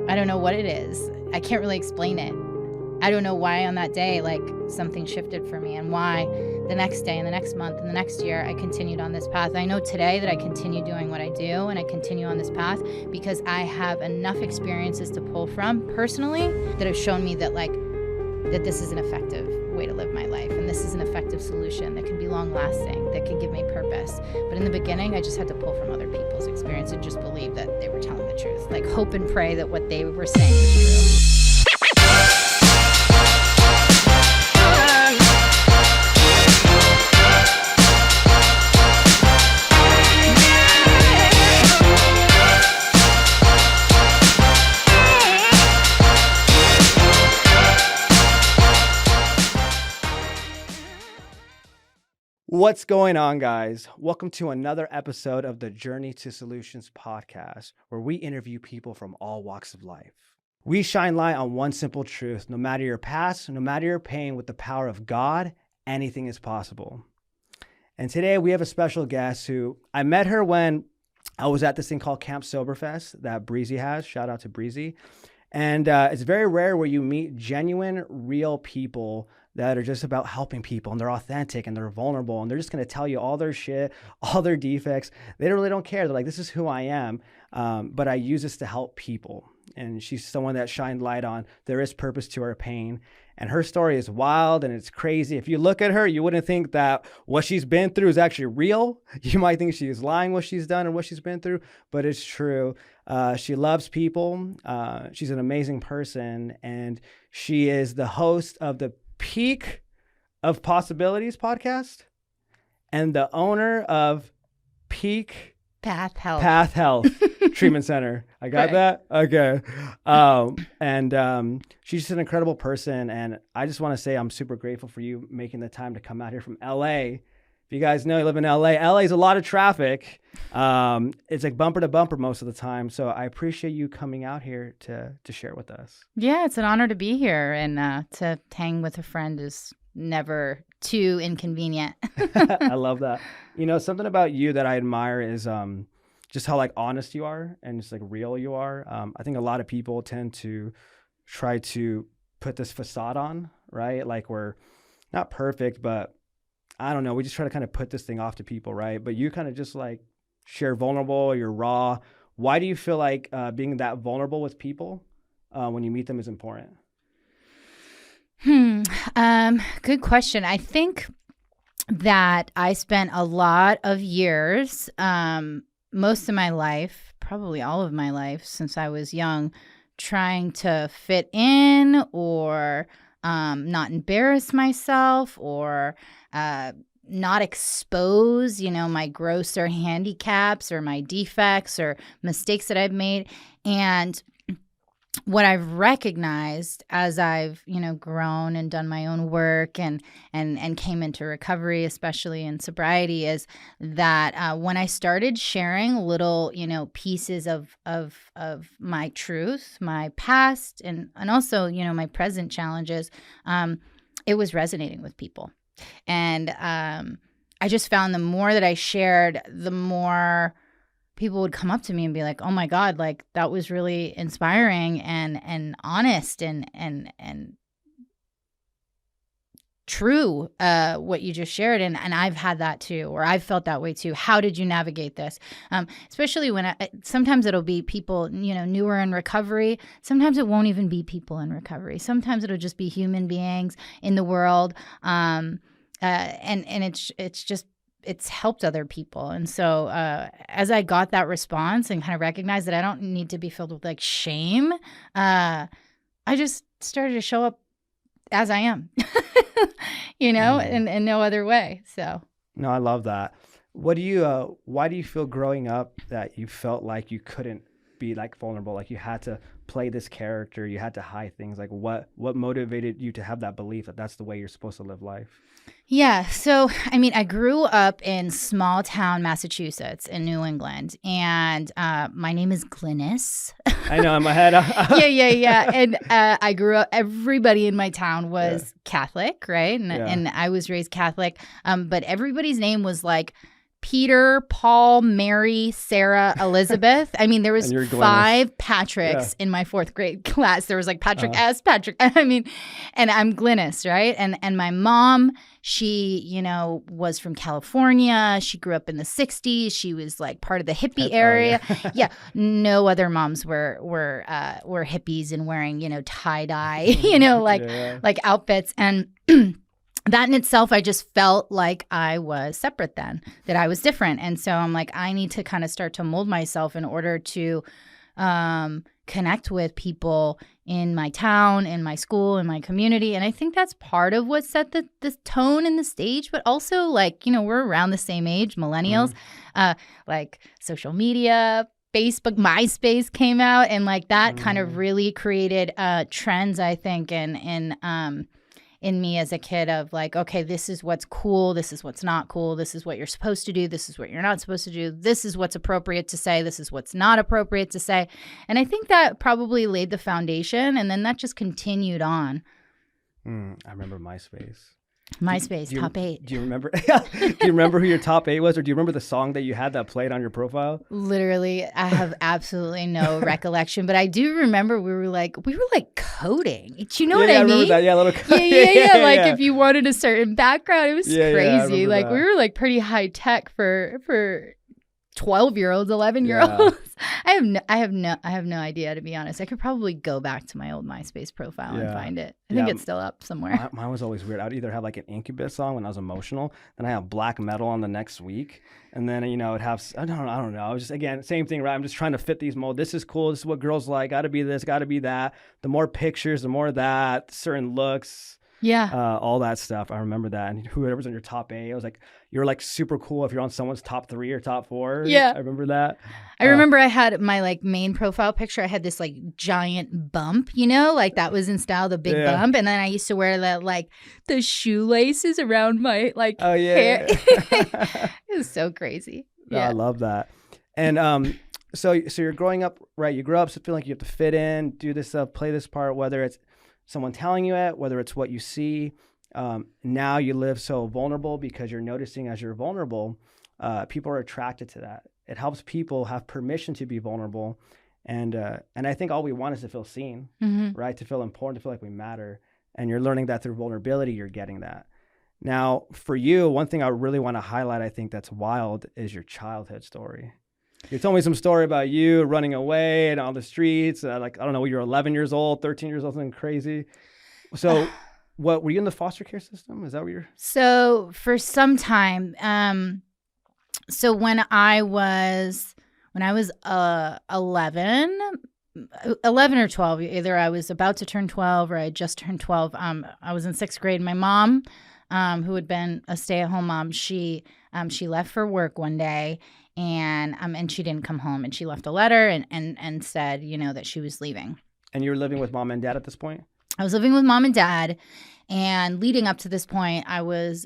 I don't know what it is. I can't really explain it. I don't know why on that day, like, something shifted for me, and why the next day and the next month and the next year I continued on this path. I know today that I continue doing what I do, and I continue on this path because I have enough experiences to pull from personally that have shown me that, like, that this is an effective way to live my life, and this is an effective solution that can be long lasting, that can give me purpose. But in the beginning, I just had to pull from other people's experience and just believe that they were telling the truth, like hope and pray that what they were saying was true. What's going on, guys? Welcome to another episode of the Journey to Solutions podcast, where we interview people from all walks of life. We shine light on one simple truth: no matter your past, no matter your pain, with the power of God, anything is possible. And today we have a special guest who I met her when I was at this thing called Camp Soberfest that Breezy has. Shout out to Breezy. And it's very rare where you meet genuine, real people that are just about helping people, and they're authentic and they're vulnerable, and they're just going to tell you all their shit, all their defects. They really don't care. They're like, this is who I am, but I use this to help people. And she's someone that shined light on there is purpose to her pain. And her story is wild and it's crazy. If you look at her, you wouldn't think that what she's been through is actually real. You might think she is lying what she's done and what she's been through, but it's true. She loves people. She's an amazing person. And she is the host of the Peak of Possibilities podcast and the owner of Peak Path Health Treatment Center. I got that? Okay. She's just an incredible person. And I just want to say I'm super grateful for you making the time to come out here from LA. If you guys know, you live in LA. LA is a lot of traffic. It's like bumper to bumper most of the time. So I appreciate you coming out here to share with us. Yeah, it's an honor to be here, and to hang with a friend is never too inconvenient. I love that. You know, something about you that I admire is just how like honest you are and just like real you are. I think a lot of people tend to try to put this facade on, right? Like we're not perfect, but I don't know. We just try to kind of put this thing off to people, right? But you kind of just like share vulnerable, you're raw. Why do you feel like being that vulnerable with people when you meet them is important? Good question. I think that I spent a lot of years, most of my life, probably all of my life since I was young, trying to fit in or not embarrass myself or not expose, my grosser handicaps or my defects or mistakes that I've made. And what I've recognized as I've, grown and done my own work and came into recovery, especially in sobriety, is that when I started sharing little, pieces of my truth, my past, and also, my present challenges, it was resonating with people. And I just found the more that I shared, the more people would come up to me and be like, oh my God, like that was really inspiring and honest and true, what you just shared. And I've had that too, or I've felt that way too. How did you navigate this? Especially when sometimes it'll be people, newer in recovery. Sometimes it won't even be people in recovery. Sometimes it'll just be human beings in the world. And it's helped other people. And so as I got that response and kind of recognized that I don't need to be filled with like shame, I just started to show up as I am, and no other way. So. No, I love that. Why do you feel growing up that you felt like you couldn't be like vulnerable? Like you had to play this character, you had to hide things. Like what motivated you to have that belief that that's the way you're supposed to live life? Yeah. So, I grew up in small town Massachusetts in New England, and my name is Glynis. I know, in my head. Yeah. And I grew up, everybody in my town was Catholic, right? And I was raised Catholic, but everybody's name was like Peter, Paul, Mary, Sarah, Elizabeth. I mean, there was 5 Patricks in my 4th grade class. There was like Patrick S, Patrick. I mean, and I'm Glynis, right? And my mom, she, you know, was from California. She grew up in the 60s. She was like part of the hippie area. Yeah. No other moms were hippies and wearing, you know, tie-dye, you know, like outfits. And that in itself, I just felt like I was separate then, that I was different. And so I'm like, I need to kind of start to mold myself in order to connect with people in my town, in my school, in my community. And I think that's part of what set the tone and the stage, but also like, you know, we're around the same age, millennials, like social media, Facebook, MySpace came out, and like that kind of really created trends, I think, in me as a kid of like, okay, this is what's cool, this is what's not cool, this is what you're supposed to do, this is what you're not supposed to do, this is what's appropriate to say, this is what's not appropriate to say. And I think that probably laid the foundation, and then that just continued on. I remember MySpace. Top 8. Do you remember? Do you remember who your top 8 was, or do you remember the song that you had that played on your profile? Literally, I have absolutely no recollection, but I do remember we were like coding. Do you know what I mean? Remember that. Yeah, little code. Yeah. Like if you wanted a certain background, it was crazy. Yeah, like that. We were like pretty high tech for 12-year-olds, 11-year-olds. Yeah. I have no idea, to be honest. I could probably go back to my old MySpace profile and find it. I think it's still up somewhere. Mine was always weird. I'd either have like an Incubus song when I was emotional, then I have black metal on the next week, and then, you know, it'd have, I don't know. It was just, again, same thing, right? I'm just trying to fit these molds. This is cool. This is what girls like. Got to be this, got to be that. The more pictures, the more that, certain looks. Yeah. All that stuff. I remember that. And whoever's on your top 8, it was like, you're like super cool if you're on someone's top 3 or top 4. Yeah. I remember that. I remember I had my like main profile picture. I had this like giant bump, you know, like that was in style, the big bump. And then I used to wear that like the shoelaces around my like hair. It was so crazy. No, I love that. And so you're growing up, right? You grow up so feeling like you have to fit in, do this stuff, play this part, whether it's someone telling you it, whether it's what you see. Now you live so vulnerable because you're noticing as you're vulnerable, people are attracted to that. It helps people have permission to be vulnerable. And I think all we want is to feel seen, right? To feel important, to feel like we matter. And you're learning that through vulnerability, you're getting that. Now, for you, one thing I really want to highlight, I think that's wild, is your childhood story. You told me some story about you running away and on the streets. Like, I don't know, you're 11 years old, 13 years old, something crazy. So what, were you in the foster care system? Is that what you're? So for some time, so when I was 11 or 12, either I was about to turn 12 or I just turned 12. I was in 6th grade. My mom, who had been a stay-at-home mom, she left for work one day, and she didn't come home, and she left a letter and said, you know, that she was leaving. And you were living with mom and dad at this point? I was living with mom and dad, and leading up to this point, I was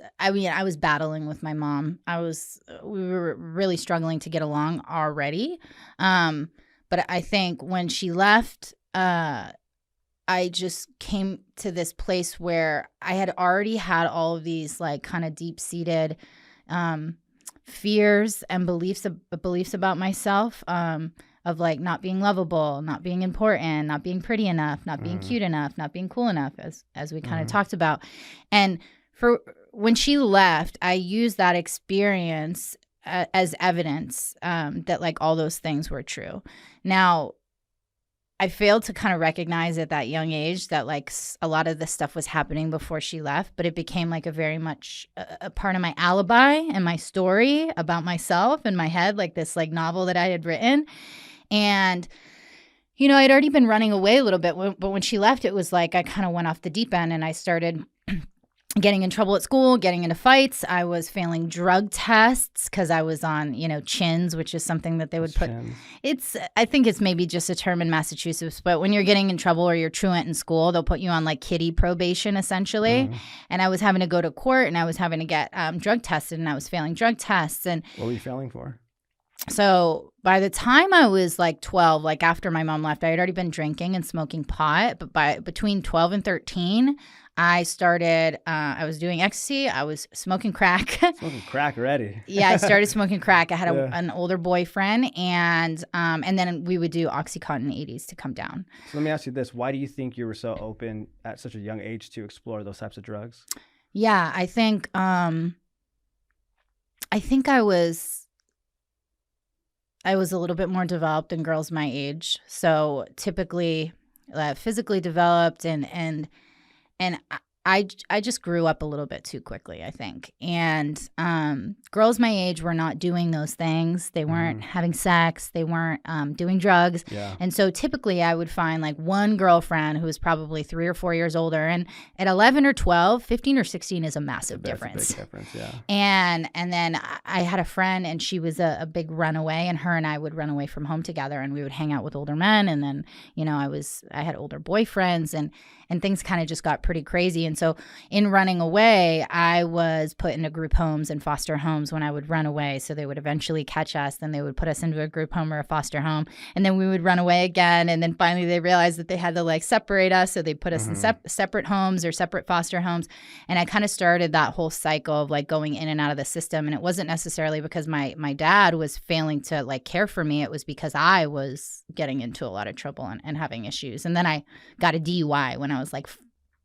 battling with my mom. We were really struggling to get along already. But I think when she left, I just came to this place where I had already had all of these like kind of deep-seated fears and beliefs about myself, of like not being lovable, not being important, not being pretty enough, not being cute enough, not being cool enough, as we kind of talked about. And for when she left, I used that experience as evidence that like all those things were true. Now, I failed to kind of recognize at that young age that like a lot of this stuff was happening before she left, but it became like a very much a part of my alibi and my story about myself in my head, like this like novel that I had written. And, you know, I'd already been running away a little bit, but when she left, it was like I kind of went off the deep end and I started getting in trouble at school, getting into fights. I was failing drug tests because I was on, you know, chins, which is something that they would put. I think it's maybe just a term in Massachusetts, but when you're getting in trouble or you're truant in school, they'll put you on like kiddie probation essentially. And I was having to go to court and I was having to get drug tested and I was failing drug tests. And what were you failing for? So by the time I was like 12, like after my mom left, I had already been drinking and smoking pot. But between 12 and 13, I started, I was doing ecstasy. I was smoking crack. Smoking crack already. Yeah, I started smoking crack. I had Yeah. an older boyfriend, and then we would do Oxycontin 80s to come down. So let me ask you this. Why do you think you were so open at such a young age to explore those types of drugs? Yeah, I think I was a little bit more developed than girls my age. So typically physically developed, and I just grew up a little bit too quickly, I think. And girls my age were not doing those things. They weren't having sex. They weren't doing drugs. Yeah. And so typically I would find like one girlfriend who was probably 3 or 4 years older. And at 11 or 12, 15 or 16 is a massive difference. That's a big difference, yeah. And then I had a friend, and she was a big runaway, and her and I would run away from home together, and we would hang out with older men. And then, I had older boyfriends, and things kind of just got pretty crazy. And so in running away, I was put into group homes and foster homes when I would run away. So they would eventually catch us. Then they would put us into a group home or a foster home. And then we would run away again. And then finally they realized that they had to like separate us. So they put us in separate homes or separate foster homes. And I kind of started that whole cycle of like going in and out of the system. And it wasn't necessarily because my dad was failing to like care for me. It was because I was getting into a lot of trouble and having issues. And then I got a DUI when I was like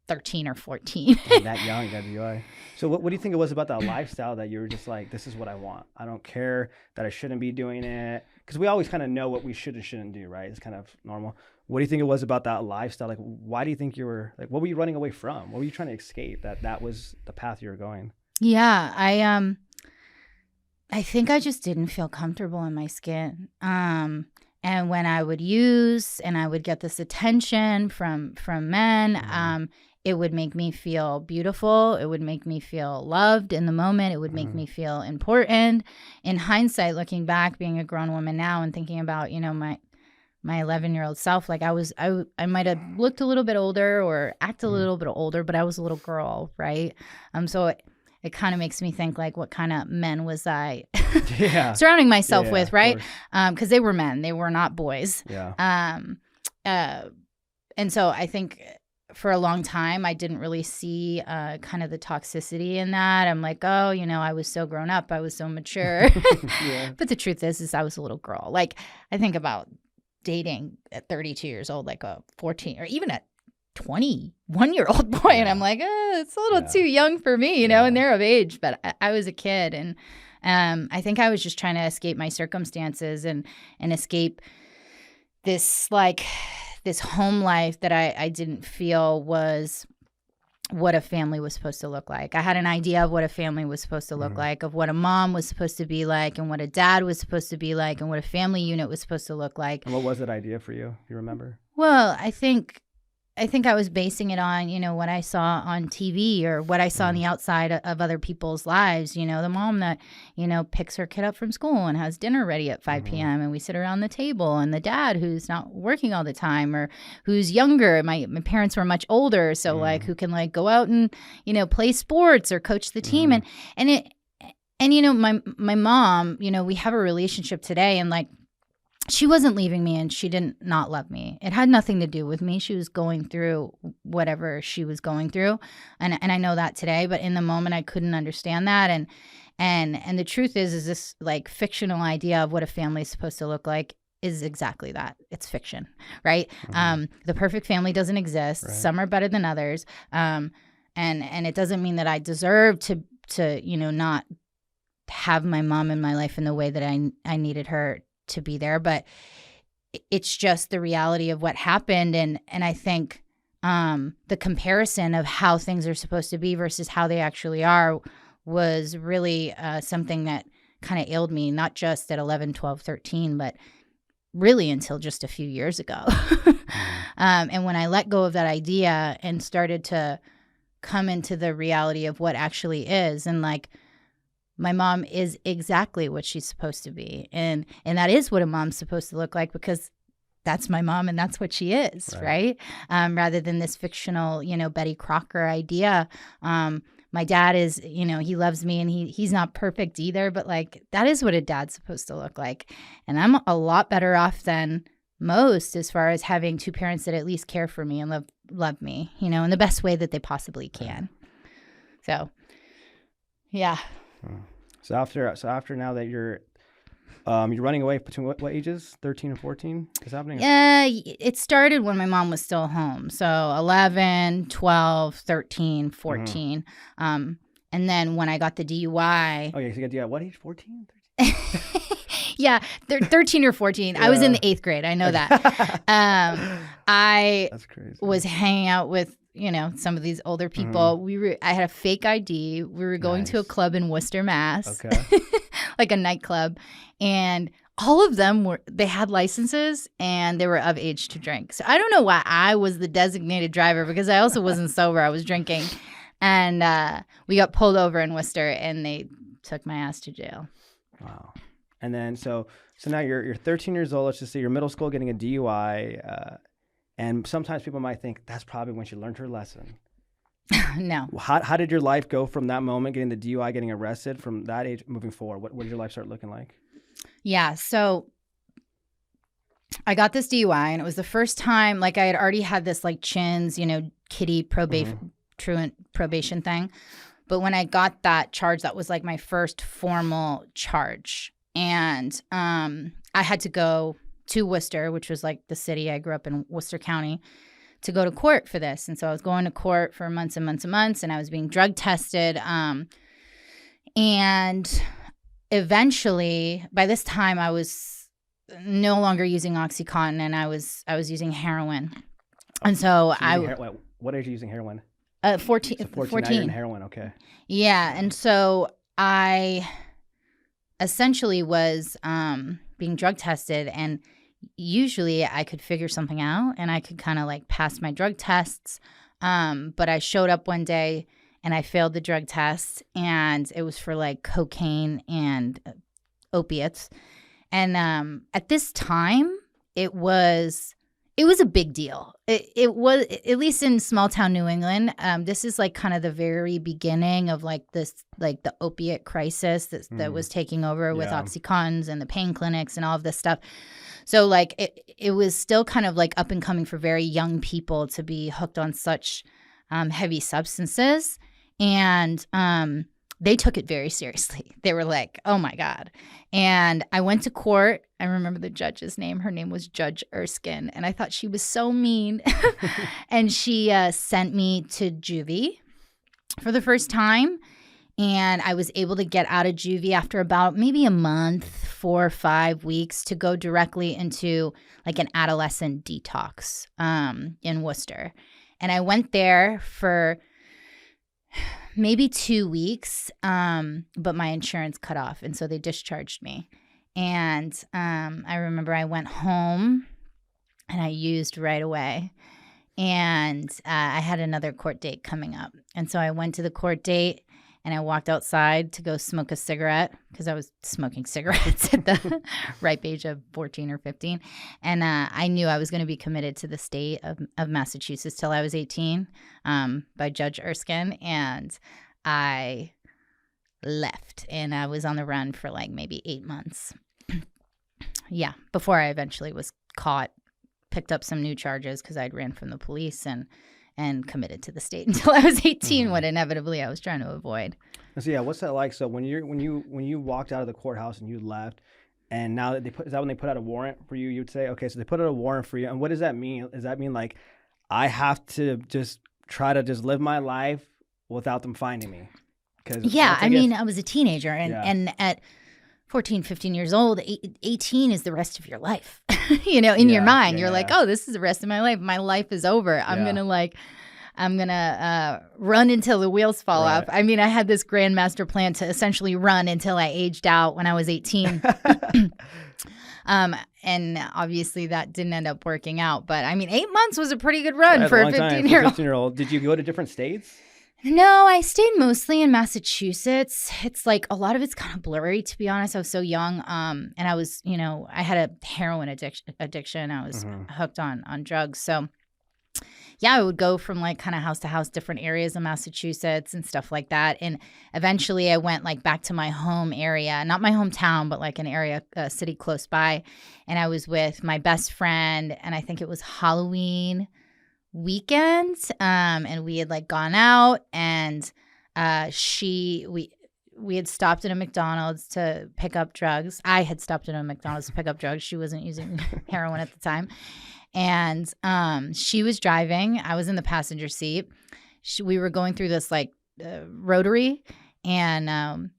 13 or 14. That young, you got a DUI. So what do you think it was about that lifestyle that you were just like, this is what I want. I don't care that I shouldn't be doing it. Because we always kind of know what we should and shouldn't do, right? It's kind of normal. What do you think it was about that lifestyle? Like, why do you think you were, like, what were you running away from? What were you trying to escape that was the path you were going? Yeah, I think I just didn't feel comfortable in my skin. And when I would use and I would get this attention from men, it would make me feel beautiful. It would make me feel loved in the moment. It would make me feel important. In hindsight, looking back, being a grown woman now and thinking about, my 11-year-old self, like I might have looked a little bit older or acted a little bit older, but I was a little girl, right? So it kind of makes me think like, what kind of men was I surrounding myself with, right? Because they were men, they were not boys. Yeah. And so I think for a long time, I didn't really see kind of the toxicity in that. I'm like, oh, I was so grown up, I was so mature. Yeah. But the truth is I was a little girl. Like I think about dating at 32 years old, like a 14 or even a 21-year-old boy. And I'm like, it's a little too young for me, and they're of age, but I was a kid. And I think I was just trying to escape my circumstances and escape this home life that I didn't feel was what a family was supposed to look like. I had an idea of what a family was supposed to look like, of what a mom was supposed to be like, and what a dad was supposed to be like, and what a family unit was supposed to look like. And what was that idea for you? You remember? Well, I think I was basing it on, what I saw on TV or what I saw on the outside of other people's lives. The mom that, picks her kid up from school and has dinner ready at 5 p.m. and we sit around the table, and the dad who's not working all the time or who's younger. My parents were much older, so like who can like go out and, play sports or coach the team. And my mom, we have a relationship today, and like, she wasn't leaving me and she didn't not love me. It had nothing to do with me. She was going through whatever she was going through. And I know that today, but in the moment I couldn't understand that. And the truth is this like fictional idea of what a family is supposed to look like is exactly that. It's fiction, right? The perfect family doesn't exist. Right. Some are better than others. And it doesn't mean that I deserve to not have my mom in my life in the way that I needed her to be there, but it's just the reality of what happened. And I think the comparison of how things are supposed to be versus how they actually are was really something that kind of ailed me, not just at 11, 12, 13, but really until just a few years ago. And when I let go of that idea and started to come into the reality of what actually is, and like, my mom is exactly what she's supposed to be. And that is what a mom's supposed to look like, because that's my mom and that's what she is, right? Rather than this fictional, Betty Crocker idea. My my dad is, he loves me, and he's not perfect either, but like that is what a dad's supposed to look like. And I'm a lot better off than most as far as having two parents that at least care for me and love me, in the best way that they possibly can. So, yeah. So after now that you're running away between what ages? 13 and 14 is happening? Yeah, it started when my mom was still home. So 11, 12, 13, 14. And then when I got the DUI. Oh, yeah. So you got what age? 14? 13? Yeah, 13 or 14. Yeah. I was in the 8th grade. I know that. That's crazy. Was hanging out with, some of these older people. I had a fake ID. We were going to a club in Worcester, Mass. Okay. Like a nightclub. And all of them they had licenses and they were of age to drink. So I don't know why I was the designated driver, because I also wasn't sober. I was drinking. And we got pulled over in Worcester and they took my ass to jail. Wow. And then so now you're 13 years old. Let's just say you're middle school getting a DUI. And sometimes people might think that's probably when she learned her lesson. No. How did your life go from that moment, getting the DUI, getting arrested, from that age moving forward? What did your life start looking like? Yeah. So I got this DUI, and it was the first time, like I had already had this like chins, kiddie truant probation thing. But when I got that charge, that was like my first formal charge. And I had to go to Worcester, which was like the city. I grew up in Worcester County, to go to court for this. And so I was going to court for months and months and months, and I was being drug tested. And eventually, by this time, I was no longer using OxyContin, and I was using heroin. And so what age are you using heroin? 14. So 14. In heroin, okay. Yeah, and so I essentially was being drug tested, and usually I could figure something out and I could kind of like pass my drug tests. But I showed up one day and I failed the drug test, and it was for like cocaine and opiates. And at this time, it was a big deal. It was, at least in small town New England. This is like kind of the very beginning of like this, like the opiate crisis that was taking over with OxyContins and the pain clinics and all of this stuff. So like it was still kind of like up and coming for very young people to be hooked on such heavy substances. And they took it very seriously. They were like, oh my God. And I went to court. I remember the judge's name. Her name was Judge Erskine. And I thought she was so mean. And she sent me to juvie for the first time. And I was able to get out of juvie after about maybe a month, 4 or 5 weeks, to go directly into like an adolescent detox in Worcester. And I went there for maybe 2 weeks, but my insurance cut off, and so they discharged me. And I remember I went home and I used right away, and I had another court date coming up. And so I went to the court date and I walked outside to go smoke a cigarette, because I was smoking cigarettes at the ripe age of 14 or 15. And I knew I was going to be committed to the state of Massachusetts till I was 18 by Judge Erskine. And I left, and I was on the run for like maybe 8 months. Yeah, before I eventually was caught, picked up some new charges because I'd ran from the police, and committed to the state until I was 18, what inevitably I was trying to avoid. So yeah, what's that like? So when you walked out of the courthouse and you left, and now that is that when they put out a warrant for you? You'd say, okay, so they put out a warrant for you, and what does that mean? Does that mean like I have to just try to just live my life without them finding me? Yeah, I mean, I was a teenager, and at 14, 15 years old, 18 is the rest of your life. In your mind, you're like, oh, this is the rest of my life. My life is over. I'm going to run until the wheels fall off. I mean, I had this grand master plan to essentially run until I aged out when I was 18. And obviously that didn't end up working out. But I mean, 8 months was a pretty good run for a 15-year-old. Did you go to different states? No, I stayed mostly in Massachusetts. It's like a lot of it's kind of blurry, to be honest. I was so young. And I was, I had a heroin addiction. I was hooked on drugs. So I would go from like kind of house to house, different areas of Massachusetts and stuff like that. And eventually I went like back to my home area, not my hometown, but like an area, a city close by. And I was with my best friend, and I think it was Halloween weekend. And we had like gone out, and we had stopped at a McDonald's to pick up drugs. I had stopped at a McDonald's to pick up drugs. She wasn't using heroin at the time. And she was driving. I was in the passenger seat. We were going through this like rotary, and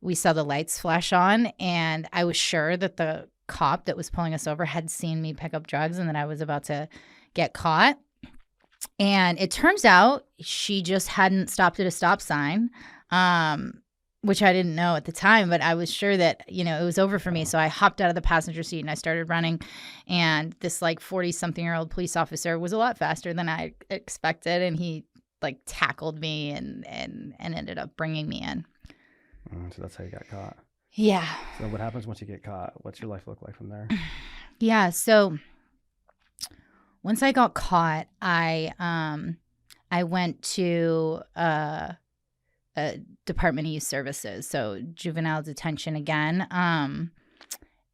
we saw the lights flash on. And I was sure that the cop that was pulling us over had seen me pick up drugs and that I was about to get caught. And it turns out she just hadn't stopped at a stop sign, which I didn't know at the time, but I was sure that, it was over for me. So I hopped out of the passenger seat and I started running. And this like 40-something-year-old police officer was a lot faster than I expected. And he like tackled me and ended up bringing me in. So that's how you got caught. Yeah. So what happens once you get caught? What's your life look like from there? Yeah. So once I got caught, I went to Department of Youth Services, so juvenile detention again. I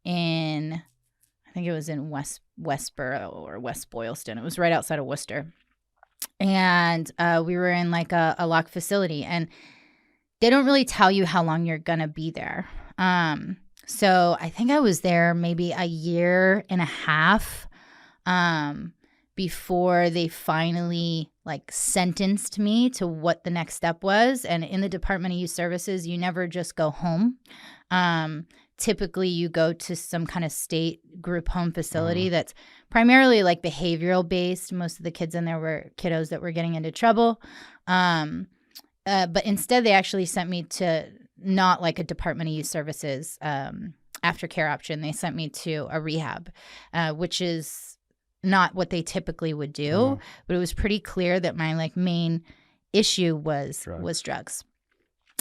think it was in Westboro or West Boylston. It was right outside of Worcester, and we were in like a locked facility, and they don't really tell you how long you're gonna be there. So I think I was there maybe a year and a half before they finally like sentenced me to what the next step was. And in the Department of Youth Services, you never just go home. Typically you go to some kind of state group home facility that's primarily like behavioral based. Most of the kids in there were kiddos that were getting into trouble. But instead they actually sent me to not like a Department of Youth Services aftercare option. They sent me to a rehab, which is not what they typically would do, but it was pretty clear that my like main issue was drugs.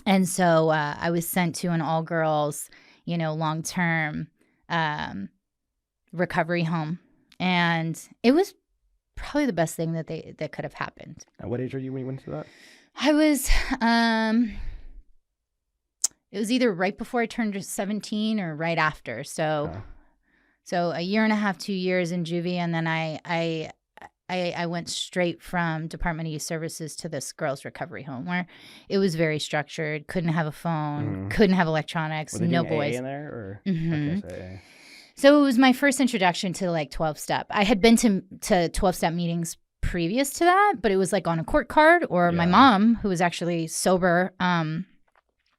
And so I was sent to an all girls, long-term recovery home. And it was probably the best thing that could have happened. At what age were you when you went to that? I was, it was either right before I turned 17 or right after. So a year and a half, 2 years in juvie, and then I went straight from Department of Youth Services to this girls' recovery home where it was very structured. Couldn't have a phone, couldn't have electronics, no boys. AA in there, or? Okay, so it was my first introduction to like 12-step. I had been to 12-step meetings previous to that, but it was like on a court card, or my mom, who was actually sober,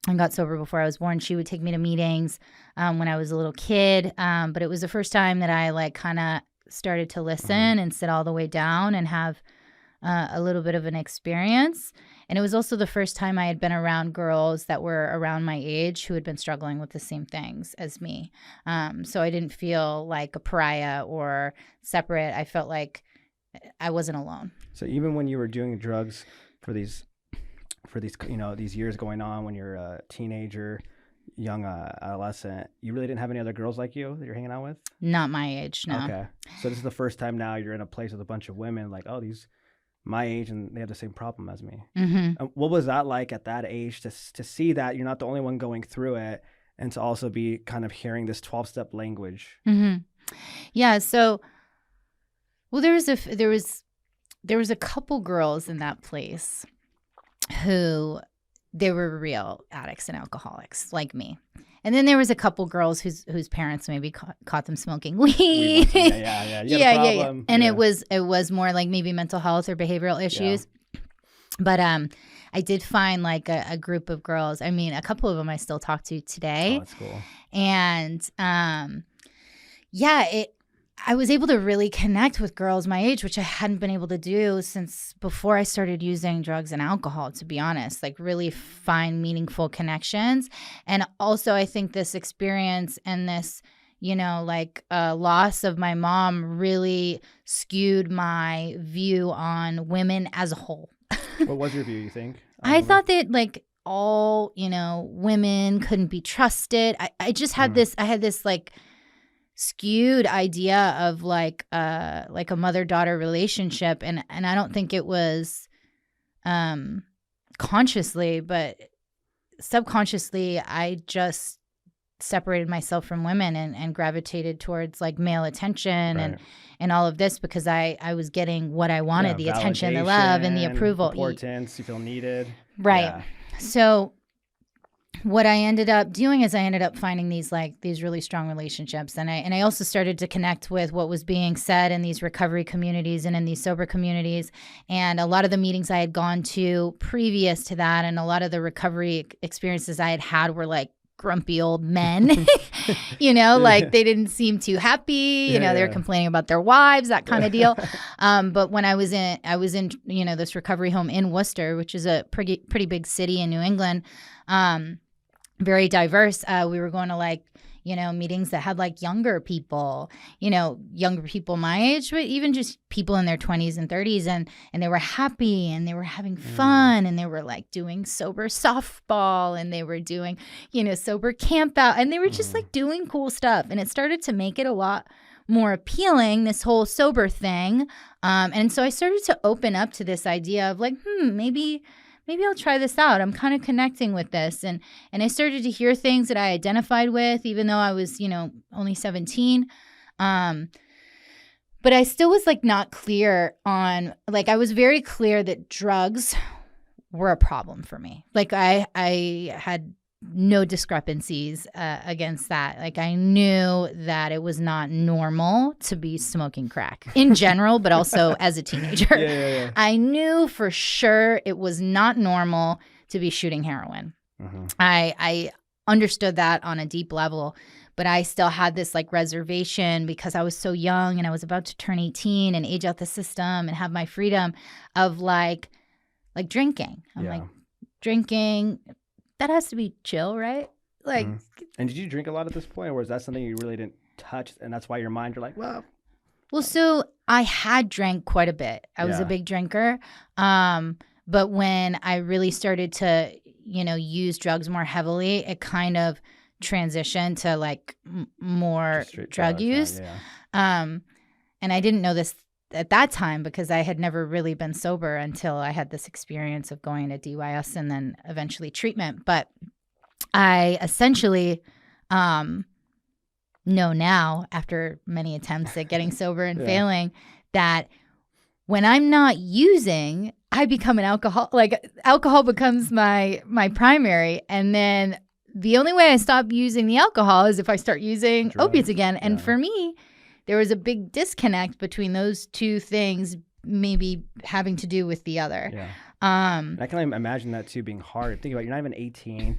and got sober before I was born, she would take me to meetings when I was a little kid. But it was the first time that I like kind of started to listen and sit all the way down and have a little bit of an experience. And it was also the first time I had been around girls that were around my age who had been struggling with the same things as me. So I didn't feel like a pariah or separate. I felt like I wasn't alone. So even when you were doing drugs for these these years going on, when you're a teenager, young adolescent, you really didn't have any other girls like you that you're hanging out with? Not my age, no. Okay. So this is the first time now you're in a place with a bunch of women like, oh, these my age and they have the same problem as me. What was that like at that age to see that you're not the only one going through it, and to also be kind of hearing this 12-step language? Yeah. So, well, there was a couple girls in that place who they were real addicts and alcoholics like me. And then there was a couple girls whose parents maybe caught them smoking weed. Yeah. And it was more like maybe mental health or behavioral issues. But I did find like a group of girls. I mean, a couple of them I still talk to today. Oh, that's cool. And I was able to really connect with girls my age, which I hadn't been able to do since before I started using drugs and alcohol, to be honest, like really find meaningful connections. And also I think this experience and this, loss of my mom really skewed my view on women as a whole. What was your view, you think? I thought that like all, women couldn't be trusted. I just had this, like skewed idea of like a mother-daughter relationship, and I don't think it was consciously, but subconsciously I just separated myself from women and gravitated towards like male attention and all of this because I was getting what I wanted, the attention, the love, and the approval. Importance, you feel needed. Right. Yeah. So what I ended up doing is I ended up finding these really strong relationships. And I also started to connect with what was being said in these recovery communities and in these sober communities. And a lot of the meetings I had gone to previous to that and a lot of the recovery experiences I had were like grumpy old men, like they didn't seem too happy. They were complaining about their wives, that kind of deal. But when I was in, this recovery home in Worcester, which is a pretty big city in New England, very diverse. We were going to meetings that had like younger people my age, but even just people in their 20s and 30s. And they were happy and they were having fun and they were like doing sober softball and they were doing, sober camp out and they were just like doing cool stuff. And it started to make it a lot more appealing, this whole sober thing. And so I started to open up to this idea of like, maybe I'll try this out. I'm kind of connecting with this. And I started to hear things that I identified with, even though I was, only 17. But I still was like not clear on, like I was very clear that drugs were a problem for me. Like I had no discrepancies against that. Like I knew that it was not normal to be smoking crack in general, but also as a teenager. Yeah. I knew for sure it was not normal to be shooting heroin. I understood that on a deep level, but I still had this like reservation because I was so young and I was about to turn 18 and age out the system and have my freedom of like drinking. I'm like, drinking, that has to be chill, right? Like, And did you drink a lot at this point, or was that something you really didn't touch, and that's why your mind, you're like, well, so I had drank quite a bit. I was a big drinker, but when I really started to, use drugs more heavily, it kind of transitioned to like more drug use. And I didn't know this at that time because I had never really been sober until I had this experience of going to DYS and then eventually treatment. But I essentially know now, after many attempts at getting sober and failing, that when I'm not using, I become an alcoholic. Like alcohol becomes my primary. And then the only way I stop using the alcohol is if I start using opiates again. And for me, there was a big disconnect between those two things, maybe having to do with the other. Yeah. I can imagine that too being hard. Think about it, you're not even 18,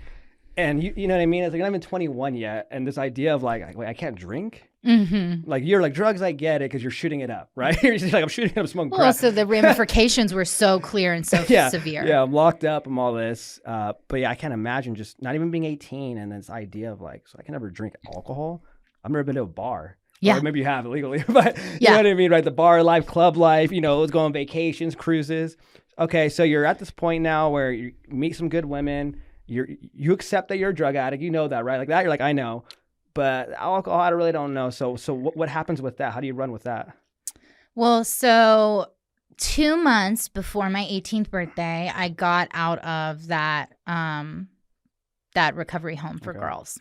and you know what I mean? It's like you're not even 21 yet, and this idea of like, wait, I can't drink? Like you're like, drugs, I get it because you're shooting it up, right? You're just like, I'm shooting it up, smoking crack. So the ramifications were so clear and so severe. Yeah, I'm locked up, I'm all this. But yeah, I can't imagine just not even being 18 and this idea of like, so I can never drink alcohol. I've never been to a bar. Yeah. Or maybe you have illegally, but you know what I mean, right? The bar life, club life, let's go on vacations, cruises. Okay, so you're at this point now where you meet some good women. You accept that you're a drug addict. You know that, right? Like that, you're like, I know. But alcohol, I really don't know. So what happens with that? How do you run with that? Well, so 2 months before my 18th birthday, I got out of that recovery home for girls.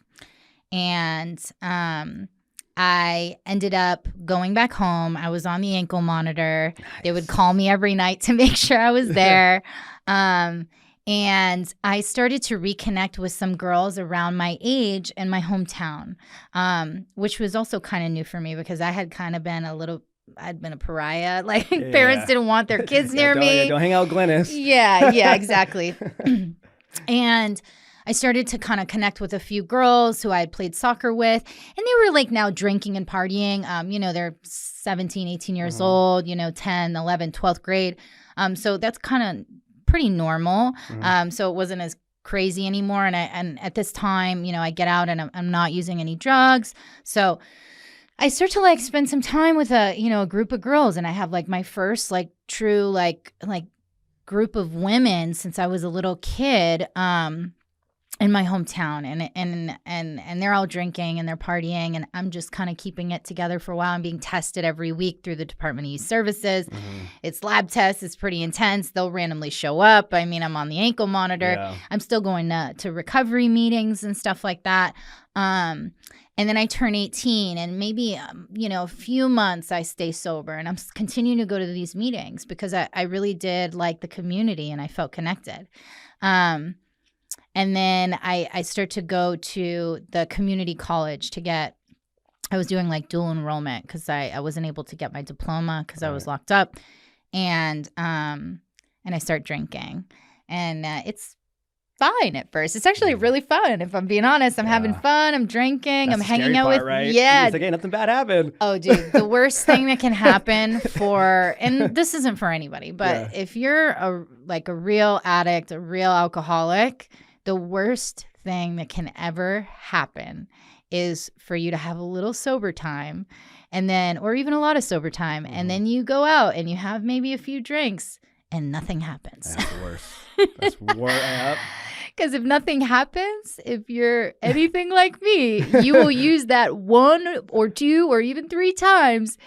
And I ended up going back home. I was on the ankle monitor. Nice. They would call me every night to make sure I was there. And I started to reconnect with some girls around my age in my hometown, which was also kind of new for me because I had kind of been I'd been a pariah. Like parents didn't want their kids near me. Don't hang out with Glynis. Yeah, exactly. And I started to kind of connect with a few girls who I had played soccer with, and they were like now drinking and partying. They're 17, 18 years old, 10, 11, 12th grade. So that's kind of pretty normal. So it wasn't as crazy anymore. And at this time, I get out and I'm not using any drugs. So I start to like spend some time with a group of girls, and I have like my first like true like group of women since I was a little kid. in my hometown, and they're all drinking and they're partying, and I'm just kind of keeping it together for a while. I'm being tested every week through the Department of Youth Services. It's lab tests. It's pretty intense. They'll randomly show up. I mean, I'm on the ankle monitor. Yeah. I'm still going to recovery meetings and stuff like that. And then I turn 18, and maybe, a few months I stay sober, and I'm continuing to go to these meetings because I really did like the community and I felt connected. And then I start to go to the community college I was doing like dual enrollment because I wasn't able to get my diploma because I was locked up. And I start drinking. And it's fine at first. It's actually really fun. If I'm being honest, I'm having fun. I'm drinking. That's I'm hanging out part, with, right? yeah. It's like, hey, nothing bad happened. Oh, dude, the worst thing that can happen and this isn't for anybody, but if you're a real addict, a real alcoholic, the worst thing that can ever happen is for you to have a little sober time or even a lot of sober time. And then you go out and you have maybe a few drinks and nothing happens. That's the worst. That's worse. Because if nothing happens, if you're anything like me, you will use that 1 or 2 or even 3 times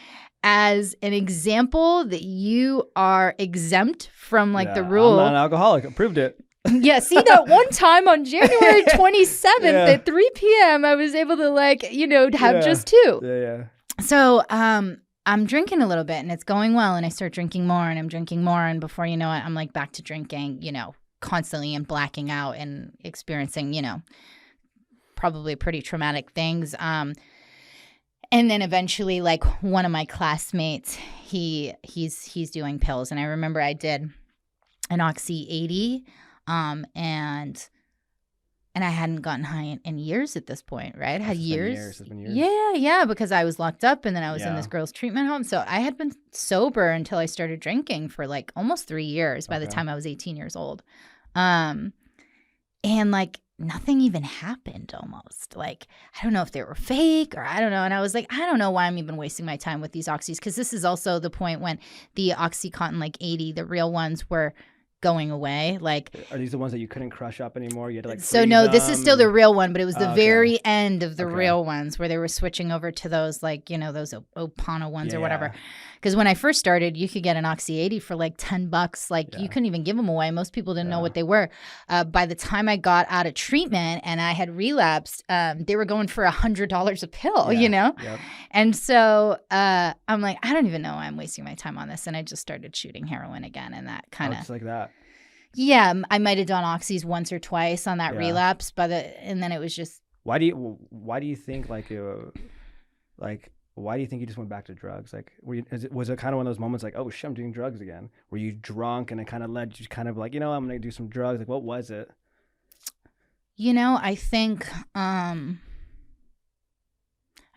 as an example that you are exempt from the rule. I'm not an alcoholic. I proved it. Yeah, see that one time on January 27th at 3 p.m. I was able to have just 2. Yeah. So I'm drinking a little bit and it's going well, and I start drinking more and I'm drinking more, and before you know it, I'm back to drinking, constantly and blacking out and experiencing, probably pretty traumatic things. And then eventually one of my classmates, he's doing pills, and I remember I did an Oxy 80. And I hadn't gotten high in years at this point, right? I had years. It's been years. Yeah, because I was locked up and then I was in this girl's treatment home. So I had been sober until I started drinking for almost 3 years by the time I was 18 years old. And nothing even happened almost. I don't know if they were fake or I don't know. And I was I don't know why I'm even wasting my time with these Oxys, because this is also the point when the OxyContin 80, the real ones, were going away. Are these the ones that you couldn't crush up anymore? You had to So no, this is still the real one, but it was the okay. very end of the real ones where they were switching over to those those Opana ones or whatever. Because when I first started, you could get an Oxy 80 for $10. You couldn't even give them away. Most people didn't know what they were. By the time I got out of treatment and I had relapsed, they were going for $100 a pill, Yep. And so I'm I don't even know why I'm wasting my time on this. And I just started shooting heroin again, and that kind of. It's like that. Yeah, I might have done Oxys once or twice on that relapse, and then it was just. Why do you think why do you think you just went back to drugs? Was it kind of one of those moments oh shit, I'm doing drugs again? Were you drunk and it kind of led you kind of I'm gonna do some drugs? What was it? I think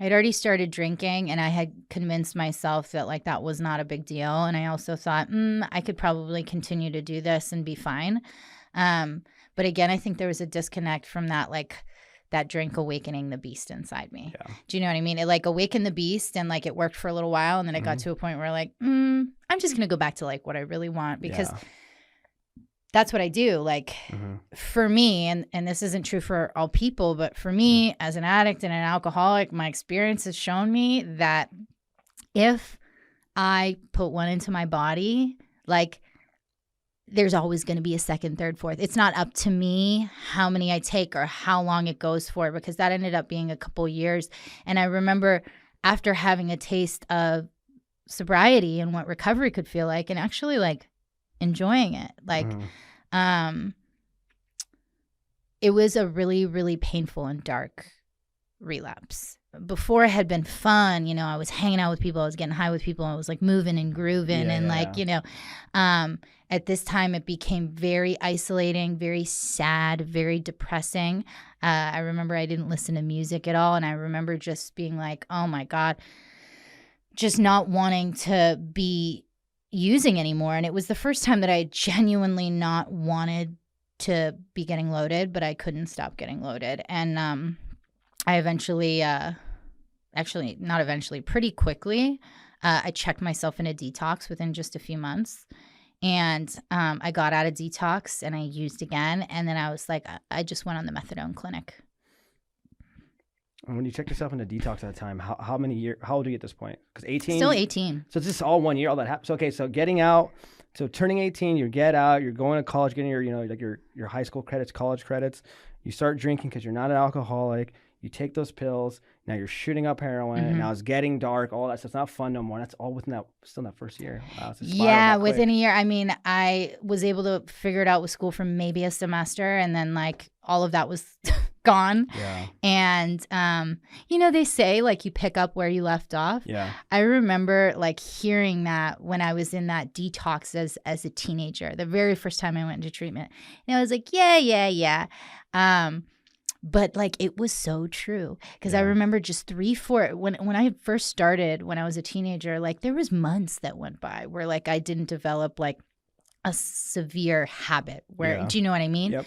I'd already started drinking, and I had convinced myself that that was not a big deal. And I also thought, I could probably continue to do this and be fine. But again, I think there was a disconnect from that, that drink awakening the beast inside me. Yeah. Do you know what I mean? It awakened the beast, and it worked for a little while. And then it got to a point where I'm just going to go back to what I really want, because that's what I do. For me, and this isn't true for all people, but for me as an addict and an alcoholic, my experience has shown me that if I put one into my body, there's always going to be a second, third, fourth. It's not up to me how many I take or how long it goes for, because that ended up being a couple years. And I remember after having a taste of sobriety and what recovery could feel like, and actually enjoying it. It was a really, really painful and dark relapse. Before it had been fun, I was hanging out with people, I was getting high with people, I was moving and grooving, at this time it became very isolating, very sad, very depressing. I remember I didn't listen to music at all, and I remember just being oh my God, just not wanting to be using anymore. And it was the first time that I genuinely not wanted to be getting loaded, but I couldn't stop getting loaded. And I eventually, pretty quickly, I checked myself in a detox within just a few months. And I got out of detox and I used again. And then I was like, I just went on the methadone clinic. And when you checked yourself into detox at that time, how many years? How old are you at this point? Because 18. Still 18. So it's just all 1 year. All that happens. So, okay, so getting out, so turning 18, you get out, you're going to college, getting your like your high school credits, college credits. You start drinking because you're not an alcoholic. You take those pills. Now you're shooting up heroin. And now it's getting dark. All that stuff. It's not fun no more. That's all within that first year. Wow, it's a spiral Yeah, that quick. within a year. I mean, I was able to figure it out with school for maybe a semester, and then like all of that was gone. Yeah. And you know, they say like you pick up where you left off. Yeah. I remember like hearing that when I was in that detox as a teenager, the very first time I went into treatment. And I was like, yeah. But like it was so true because I remember just 3-4 when I first started when I was a teenager, like there was months that went by where like I didn't develop like a severe habit where do you know what I mean? Yep.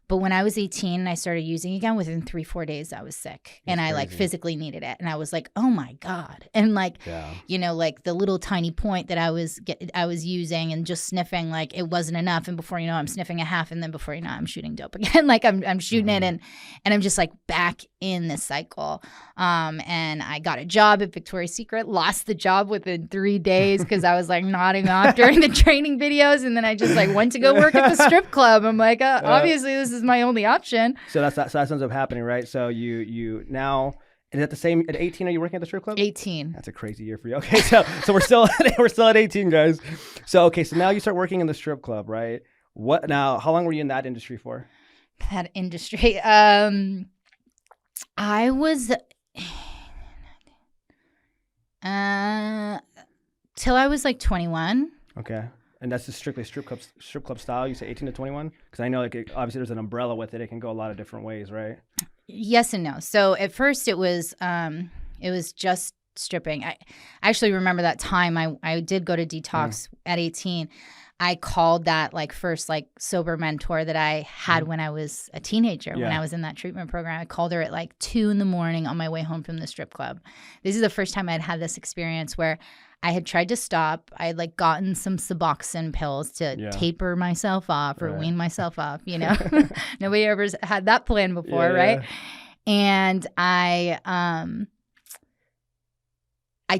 But when I was 18 and I started using again, within 3-4 days I was sick and I like physically needed it. And I was like, oh my God. And like, you know, like the little tiny point that I was using and just sniffing, like it wasn't enough. And before you know, I'm sniffing a half. And then before you know, I'm shooting dope again. Like I'm shooting it and I'm just like back in this cycle. And I got a job at Victoria's Secret, lost the job within 3 days because I was like nodding off during the training videos. And then I just like went to go work at the strip club. I'm like, obviously this is my only option. So that ends up happening, right? So you now is at the same at 18? Are you working at the strip club? 18. That's a crazy year for you. Okay, so we're still at 18, guys. So so now you start working in the strip club, right? What now? How long were you in that industry for? That industry, I was till I was like 21. Okay. And that's just strictly strip club style. You say 18 to 21? Because I know like obviously there's an umbrella with it. It can go a lot of different ways, right? Yes and no. So at first it was just stripping. I actually remember that time I did go to detox at 18. I called that like first like sober mentor that I had when I was a teenager, when I was in that treatment program. I called her at like 2 a.m. on my way home from the strip club. This is the first time I'd had this experience where I had tried to stop. I had like gotten some Suboxone pills to taper myself off or wean myself off, you know. Nobody ever had that plan before, right? And I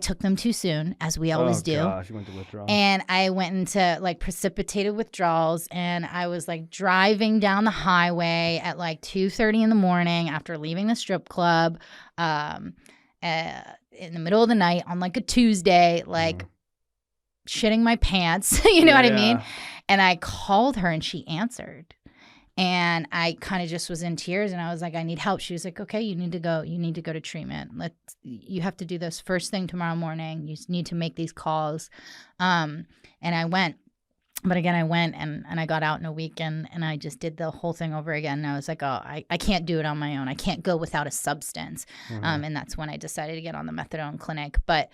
took them too soon, as we always do. Gosh, you went to withdrawal. And I went into like precipitated withdrawals, and I was like driving down the highway at like 2:30 in the morning after leaving the strip club. In the middle of the night on like a Tuesday, like shitting my pants, you know what I mean? And I called her and she answered. And I kind of just was in tears and I was like, I need help. She was like, okay, you need to go to treatment. You have to do this first thing tomorrow morning. You need to make these calls. And I went. But again, I went and I got out in a week and I just did the whole thing over again. And I was like, oh, I can't do it on my own. I can't go without a substance. And that's when I decided to get on the methadone clinic. But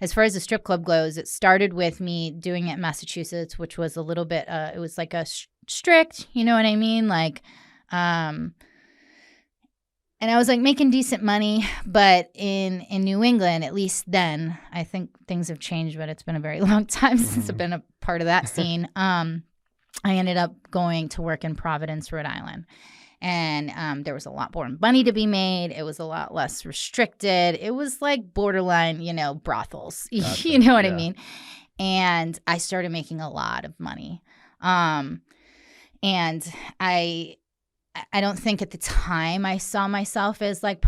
as far as the strip club goes, it started with me doing it in Massachusetts, which was a little bit, it was like a strict, you know what I mean? Like, and I was like making decent money, but in New England, at least then, I think things have changed, but it's been a very long time since I've been a part of that scene. I ended up going to work in Providence, Rhode Island. And there was a lot more money to be made. It was a lot less restricted. It was like borderline, you know, brothels. Gotcha. You know what I mean? And I started making a lot of money. And I don't think at the time I saw myself as like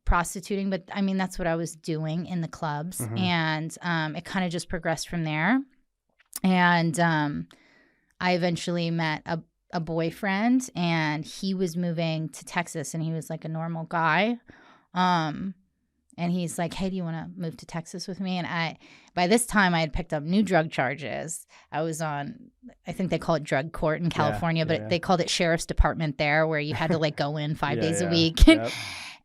prostituting, but I mean, that's what I was doing in the clubs. And it kind of just progressed from there. And I eventually met a boyfriend, and he was moving to Texas, and he was like a normal guy. And he's like, hey, do you want to move to Texas with me? And by this time, I had picked up new drug charges. I was on, I think they call it drug court in California, but they called it sheriff's department there, where you had to like go in 5 days a week.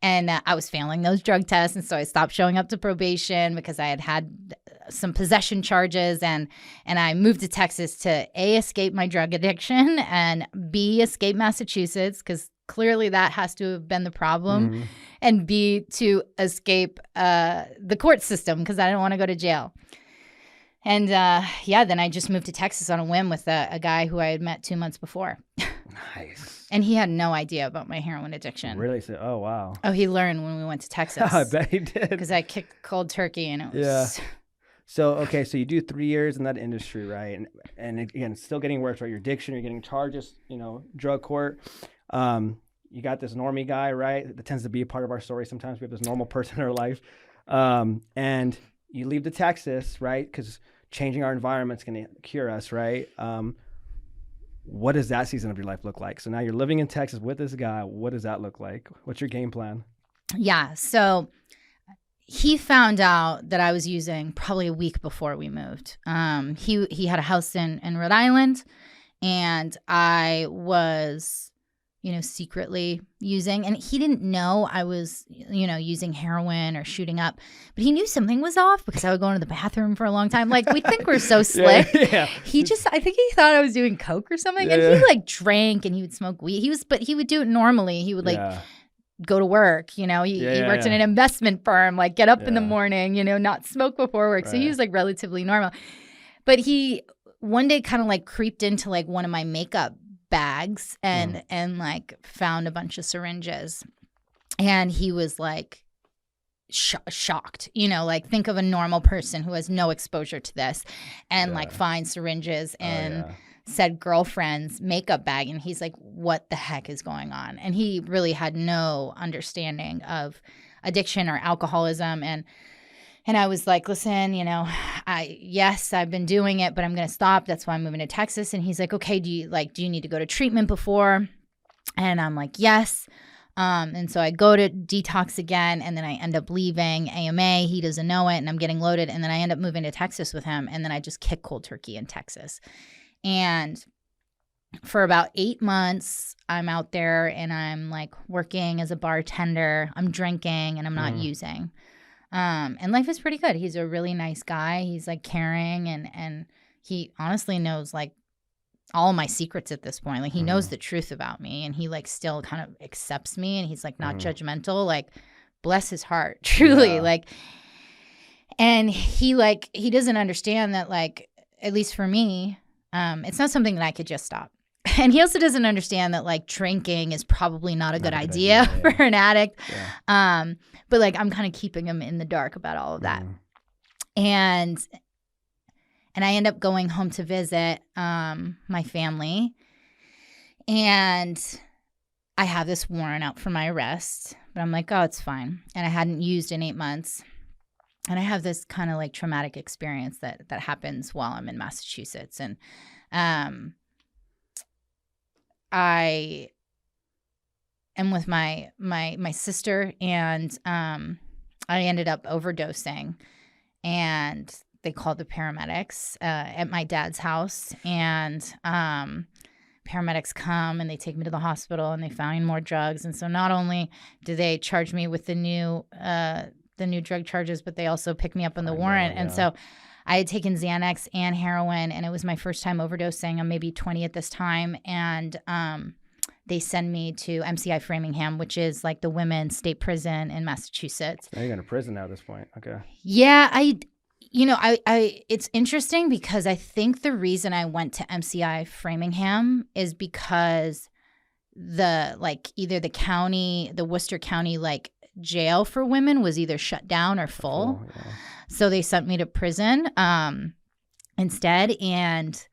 And I was failing those drug tests. And so I stopped showing up to probation because I had some possession charges. And I moved to Texas to A, escape my drug addiction, and B, escape Massachusetts, because clearly that has to have been the problem, and B, to escape the court system because I didn't want to go to jail. And then I just moved to Texas on a whim with a guy who I had met 2 months before. Nice. And he had no idea about my heroin addiction. Really? Oh, wow. Oh, he learned when we went to Texas. I bet he did. Because I kicked cold turkey and it was... So, okay, so you do 3 years in that industry, right? And again, still getting worse, right? Your addiction, you're getting charges, drug court. You got this normie guy, right? That tends to be a part of our story. Sometimes we have this normal person in our life. And you leave to Texas, right? Because changing our environment's going to cure us, right? What does that season of your life look like? So now you're living in Texas with this guy. What does that look like? What's your game plan? Yeah, so he found out that I was using probably a week before we moved. He had a house in Rhode Island, and I was, secretly using. And he didn't know I was, using heroin or shooting up. But he knew something was off because I would go into the bathroom for a long time. Like, we think we're so slick. Yeah. I think he thought I was doing coke or something. Yeah. And he, drank and he would smoke weed. But he would do it normally. He would, go to work, he worked in an investment firm, get up in the morning, not smoke before work. Right. So he was relatively normal. But he one day kind of creeped into one of my makeup bags and found a bunch of syringes. And he was shocked, think of a normal person who has no exposure to this and finds syringes and said girlfriend's makeup bag. And he's like, what the heck is going on? And he really had no understanding of addiction or alcoholism. And I was like, listen, I've been doing it, but I'm going to stop. That's why I'm moving to Texas. And he's like, okay, do you need to go to treatment before? And I'm like, yes. And so I go to detox again, and then I end up leaving AMA. He doesn't know it, and I'm getting loaded. And then I end up moving to Texas with him. And then I just kick cold turkey in Texas. And for about 8 months, I'm out there and I'm working as a bartender. I'm drinking and I'm not using. And life is pretty good. He's a really nice guy. He's caring and he honestly knows all my secrets at this point. He knows the truth about me, and he still kind of accepts me, and he's not judgmental. Bless his heart, truly. Yeah. And he doesn't understand that at least for me, it's not something that I could just stop. And he also doesn't understand that drinking is probably not a good idea for an addict. Yeah. But I'm kind of keeping him in the dark about all of that. And I end up going home to visit my family. And I have this warrant out for my arrest. But I'm like, oh, it's fine. And I hadn't used in 8 months. And I have this kind of traumatic experience that happens while I'm in Massachusetts. And I am with my sister, and I ended up overdosing. And they called the paramedics at my dad's house. And paramedics come and they take me to the hospital, and they found more drugs. And so not only do they charge me with the new drug charges, but they also picked me up on the warrant. And so I had taken Xanax and heroin, and it was my first time overdosing. I'm maybe 20 at this time. And they send me to MCI Framingham, which is the women's state prison in Massachusetts. Now you're going to prison now at this point. Okay. Yeah, I it's interesting because I think the reason I went to MCI Framingham is because either the Worcester County jail for women was either shut down or full. Yeah. So they sent me to prison instead. And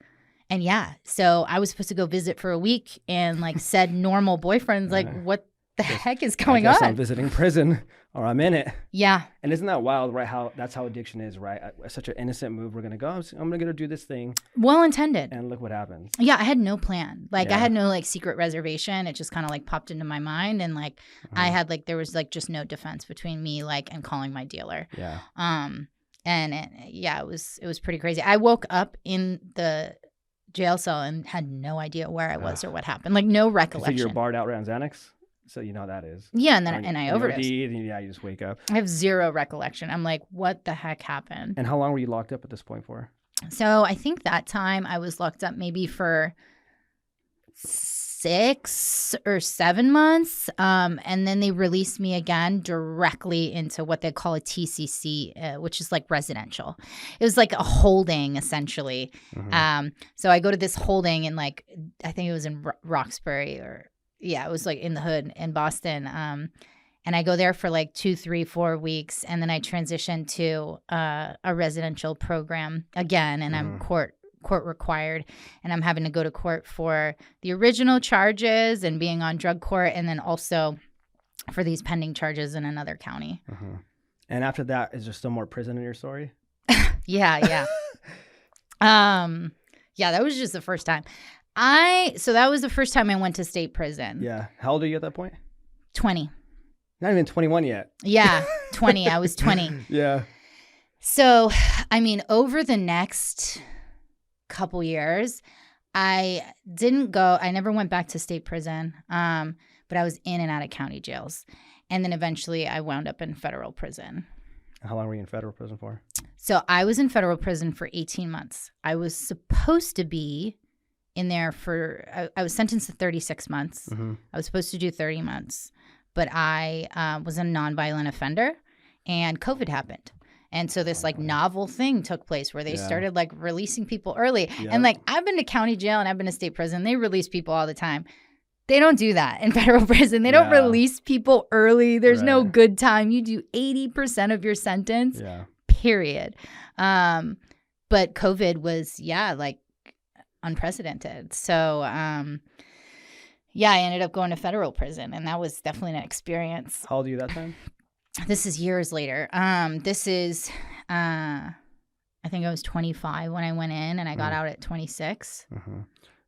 so I was supposed to go visit for a week, and said normal boyfriend's what the heck is going on? I'm visiting prison, or I'm in it. Yeah. And isn't that wild, right? That's how addiction is, right? Such an innocent move. We're going to go, I'm going to go do this thing. Well intended. And look what happens. Yeah, I had no plan. I had no secret reservation. It just kind of popped into my mind, and I had there was just no defense between me and calling my dealer. Yeah. It was pretty crazy. I woke up in the jail cell and had no idea where I was or what happened. No recollection. So you're barred out around Xanax? So you know how that is. Yeah, and then I overdosed. And you just wake up. I have zero recollection. I'm like, what the heck happened? And how long were you locked up at this point for? So I think that time I was locked up maybe for 6 or 7 months. And then they released me again directly into what they call a TCC, which is like residential. It was like a holding essentially. So I go to this holding in like, I think it was in Roxbury it was like in the hood in Boston. And I go there for like 2, 3, 4 weeks. And then I transition to a residential program again. And I'm court required. And I'm having to go to court for the original charges and being on drug court. And then also for these pending charges in another county. And after that, is there still more prison in your story? Yeah. That was just the first time. So that was the first time I went to state prison. Yeah. How old are you at that point? 20. Not even 21 yet. Yeah, 20. I was 20. Yeah. So, I mean, over the next couple years, I never went back to state prison, but I was in and out of county jails. And then eventually I wound up in federal prison. How long were you in federal prison for? So I was in federal prison for 18 months. I was supposed to be in there I was sentenced to 36 months. I was supposed to do 30 months. But I was a nonviolent offender, and COVID happened. And so this like novel thing took place where they started like releasing people early. And like I've been to county jail and I've been to state prison. They release people all the time. They don't do that in federal prison. They don't release people early. There's no good time. You do 80% of your sentence, period. But COVID was, like unprecedented. So, I ended up going to federal prison, and that was definitely an experience. How old are you that time? This is years later. This is, I think I was 25 when I went in, and I got out at 26.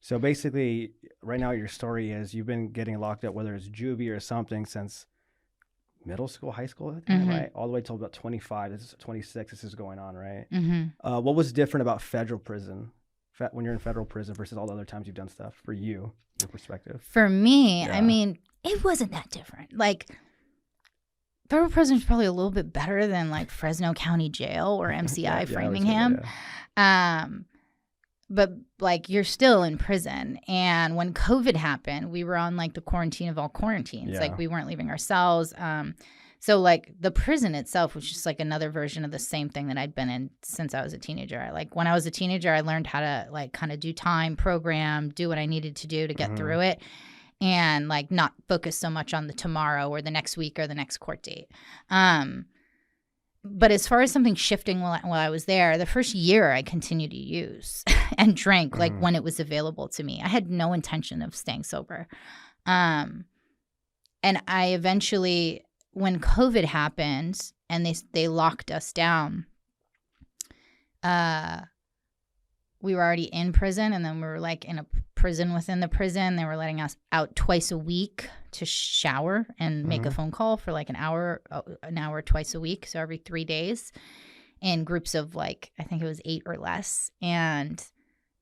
So basically, right now your story is you've been getting locked up, whether it's juvie or something, since middle school, high school, right? All the way till about 25. This is 26. This is going on, right? What was different about federal prison when you're in federal prison versus all the other times you've done stuff for you? Your perspective? For me, I mean, it wasn't that different. Like, federal prison is probably a little bit better than like Fresno County Jail or MCI Framingham. But like you're still in prison. And when COVID happened, we were on like the quarantine of all quarantines. Like we weren't leaving our cells. So like the prison itself was just like another version of the same thing that I'd been in since I was a teenager. Like when I was a teenager, I learned how to like kind of do time, program, do what I needed to do to get through it, and like not focus so much on the tomorrow or the next week or the next court date. But as far as something shifting while I was there, the first year I continued to use and drink like when it was available to me. I had no intention of staying sober. And I eventually, when COVID happened and they locked us down, we were already in prison, and then we were like in a prison within the prison. They were letting us out twice a week to shower and make a phone call for like an hour twice a week. So every 3 days in groups of like, I think it was 8 or less. And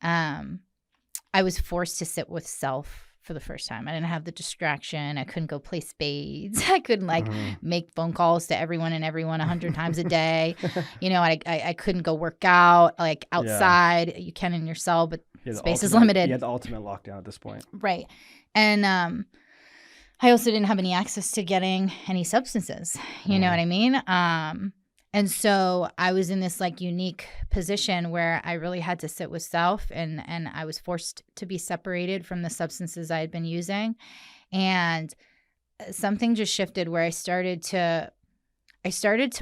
I was forced to sit with self for the first time. I didn't have the distraction. I couldn't go play spades. I couldn't like make phone calls to everyone 100 times a day. You know, I couldn't go work out like outside. You can in your cell, but space is limited. You had the ultimate lockdown at this point. Right. And I also didn't have any access to getting any substances. You know what I mean? And so I was in this like unique position where I really had to sit with self, and I was forced to be separated from the substances I had been using. And something just shifted where I started to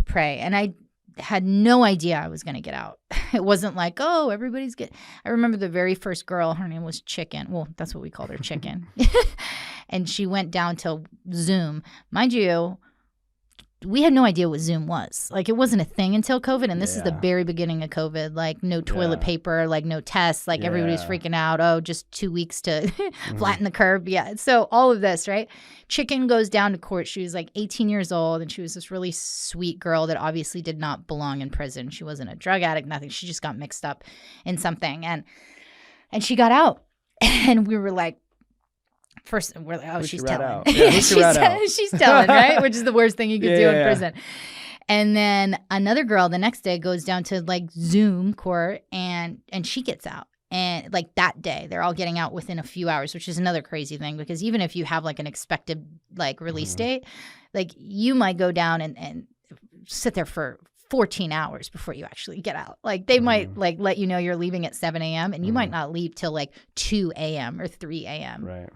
pray, and I had no idea I was going to get out. It wasn't like, oh, everybody's good. I remember the very first girl, her name was Chicken. Well, that's what we called her, Chicken. And she went down to Zoom. Mind you, we had no idea what Zoom was. Like, it wasn't a thing until COVID, and this is the very beginning of COVID. Like, no toilet paper, like no tests. Like, everybody's freaking out. Oh, just 2 weeks to flatten the curve. Yeah. So all of this, right? Chicken goes down to court. She was like 18 years old, and she was this really sweet girl that obviously did not belong in prison. She wasn't a drug addict, nothing. She just got mixed up in something, and she got out, and we were like, first, we're like, oh, she's telling. She's telling, right? Which is the worst thing you could do in prison. And then another girl the next day goes down to like Zoom court, and she gets out. And like that day, they're all getting out within a few hours, which is another crazy thing, because even if you have like an expected like release date, like you might go down and sit there for 14 hours before you actually get out. Like they might like let you know you're leaving at 7 a.m. and you might not leave till like 2 a.m. or 3 a.m. Right.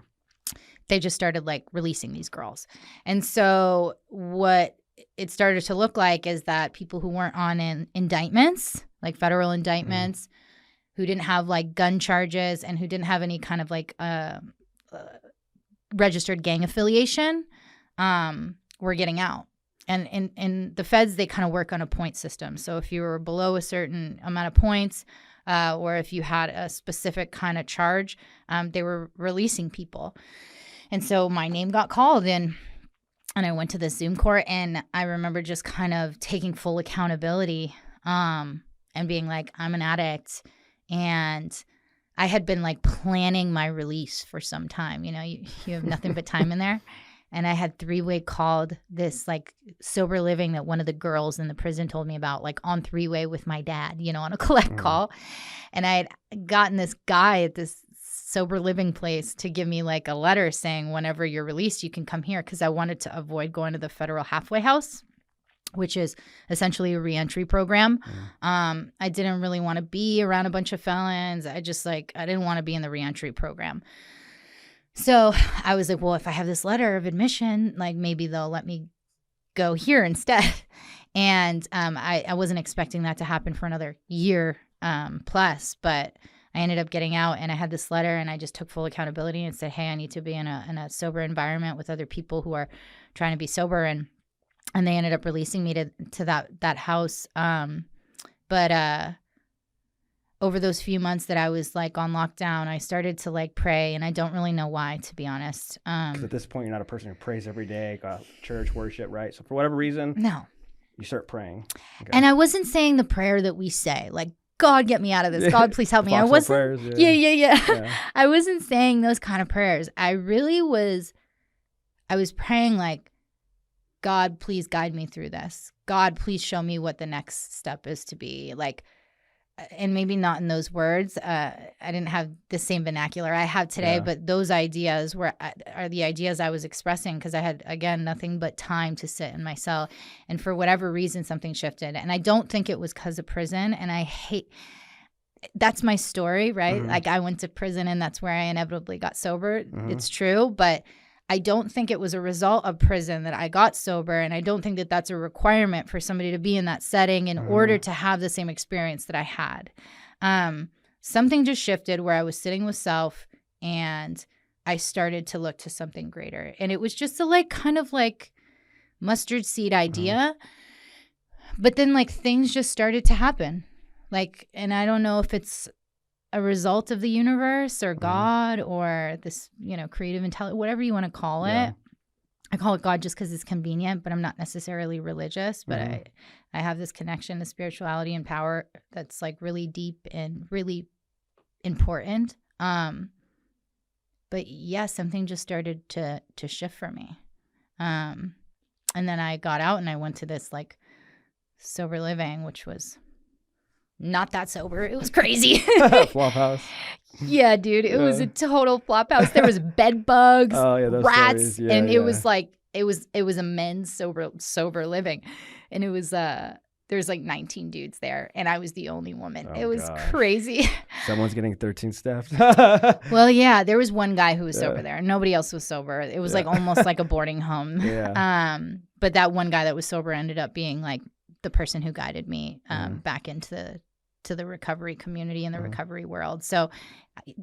They just started like releasing these girls. And so what it started to look like is that people who weren't on indictments, like federal indictments, who didn't have like gun charges and who didn't have any kind of like registered gang affiliation, were getting out. And in the feds, they kind of work on a point system. So if you were below a certain amount of points, or if you had a specific kind of charge, they were releasing people. And so my name got called in, and I went to the Zoom court, and I remember just kind of taking full accountability, and being like, I'm an addict. And I had been like planning my release for some time. You know, you have nothing but time in there. And I had three-way called this like sober living that one of the girls in the prison told me about, like on three-way with my dad, you know, on a collect call. And I had gotten this guy at this sober living place to give me like a letter saying, whenever you're released, you can come here, because I wanted to avoid going to the federal halfway house, which is essentially a reentry program. I didn't really want to be around a bunch of felons. I didn't want to be in the reentry program. So I was like, well, if I have this letter of admission, like maybe they'll let me go here instead. And I wasn't expecting that to happen for another year plus, but I ended up getting out, and I had this letter, and I just took full accountability and said, hey, I need to be in a sober environment with other people who are trying to be sober. And they ended up releasing me to that house. But over those few months that I was like on lockdown, I started to like pray, and I don't really know why, to be honest. Because at this point, you're not a person who prays every day, go out, church, worship, right? So for whatever reason, no, you start praying. Okay. And I wasn't saying the prayer that we say, like, God, get me out of this. God, please help me. I wasn't. Prayers, yeah. I wasn't saying those kind of prayers. I was praying like, God, please guide me through this. God, please show me what the next step is to be. Like, and maybe not in those words. I didn't have the same vernacular I have today, but those ideas are the ideas I was expressing, because I had, again, nothing but time to sit in my cell. And for whatever reason, something shifted. And I don't think it was because of prison. And that's my story, right? Like I went to prison, and that's where I inevitably got sober. It's true. But I don't think it was a result of prison that I got sober, and I don't think that that's a requirement for somebody to be in that setting in order to have the same experience that I had. Something just shifted where I was sitting with self, and I started to look to something greater. And it was just a like kind of like mustard seed idea. But then like things just started to happen. Like, and I don't know if it's a result of the universe or God or this, you know, creative intelligence, whatever you want to call it. I call it God just because it's convenient, but I'm not necessarily religious. But I have this connection to spirituality and power that's like really deep and really important. But yeah, something just started to shift for me. And then I got out, and I went to this like sober living, which was not that sober. It was crazy. Flop house. Yeah, dude. It was a total flop house. There was bed bugs, rats, and it was like it was a men's sober living. And it was there's like 19 dudes there, and I was the only woman. It was crazy. Someone's getting 13 steps. Well, yeah, there was one guy who was sober there. Nobody else was sober. It was like almost like a boarding home. But that one guy that was sober ended up being like the person who guided me back into the recovery community and the recovery world. So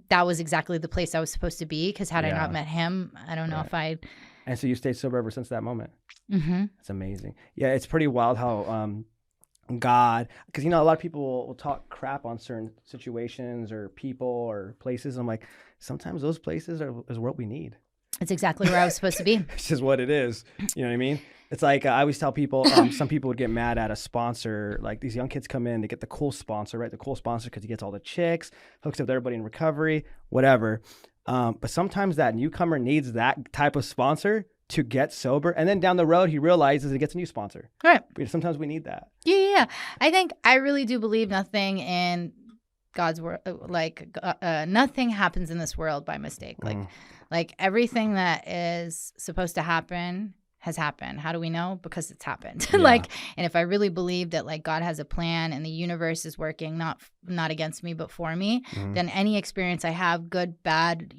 that was exactly the place I was supposed to be, because had I not met him, I don't know if I'd. And so you stayed sober ever since that moment. It's amazing. Yeah, it's pretty wild how God, because, you know, a lot of people will talk crap on certain situations or people or places. I'm like, sometimes those places is what we need. It's exactly where I was supposed to be. It's just what it is. You know what I mean? It's like I always tell people, some people would get mad at a sponsor. Like these young kids come in, they get the cool sponsor, right? The cool sponsor because he gets all the chicks, hooks up with everybody in recovery, whatever. But sometimes that newcomer needs that type of sponsor to get sober. And then down the road, he realizes he gets a new sponsor. Right. But sometimes we need that. Yeah. I think I really do believe nothing in God's word. Nothing happens in this world by mistake. Like everything that is supposed to happen has happened. How do we know? Because it's happened. Yeah. And if I really believe that like God has a plan and the universe is working not against me but for me, then any experience I have, good, bad,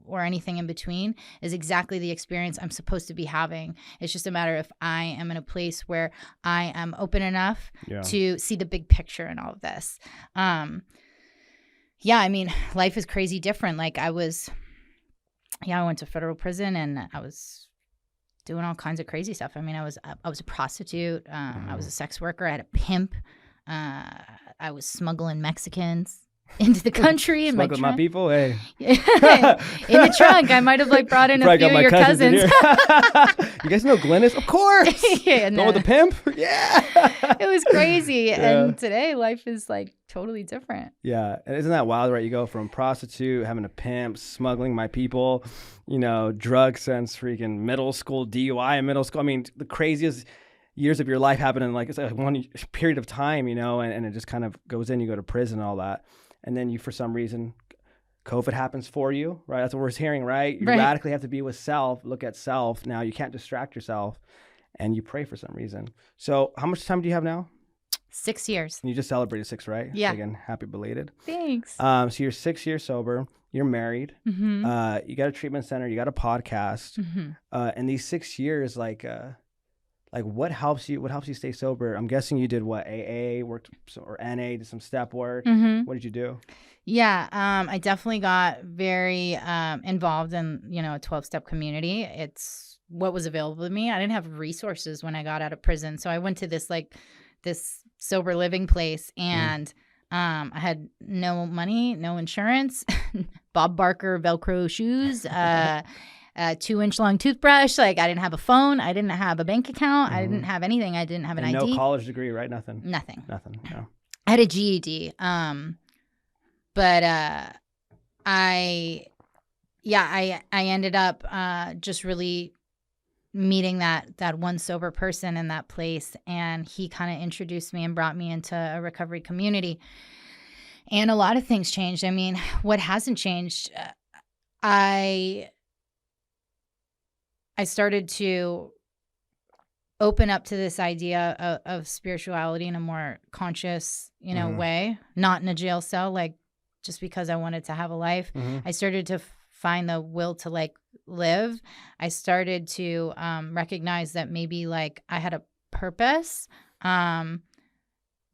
or anything in between, is exactly the experience I'm supposed to be having. It's just a matter if I am in a place where I am open enough to see the big picture in all of this. Life is crazy different. Like I went to federal prison and I was doing all kinds of crazy stuff. I mean, I was a prostitute. I was a sex worker. I had a pimp. I was smuggling Mexicans into the country. Smuggling my people, hey. In the trunk. I might have brought in a few of your cousins. You guys know Glynis? Of course. Going with the pimp? Yeah. It was crazy. Yeah. And today life is totally different. Yeah. And isn't that wild, right? You go from prostitute, having a pimp, smuggling my people, drugs since freaking middle school, DUI in middle school. I mean, the craziest years of your life happen in it's one period of time, and it just kind of goes in, you go to prison and all that. And then you, for some reason, COVID happens for you, right? That's what we're hearing, right? You radically have to be with self, look at self. Now you can't distract yourself, and you pray for some reason. So how much time do you have now? 6 years. And you just celebrated 6, right? Yeah. So again, happy belated. Thanks. So you're 6 years sober. You're married. Mm-hmm. You got a treatment center. You got a podcast. Mm-hmm. And these 6 years, what helps you stay sober? I'm guessing you did what? AA, worked, or NA, did some step work. Mm-hmm. What did you do? Yeah, I definitely got very involved in, a 12-step community. It's what was available to me. I didn't have resources when I got out of prison. So I went to this sober living place, and I had no money, no insurance, Bob Barker Velcro shoes, 2-inch long toothbrush. I didn't have a phone. I didn't have a bank account. I didn't have anything. I didn't have an ID. No college degree, right? Nothing. Nothing. No. I had a GED. But I ended up just really meeting that one sober person in that place, and he kind of introduced me and brought me into a recovery community. And a lot of things changed. I mean, what hasn't changed? I started to open up to this idea of spirituality in a more conscious, way, not in a jail cell, just because I wanted to have a life. I started to find the will to live. I started to recognize that maybe I had a purpose, that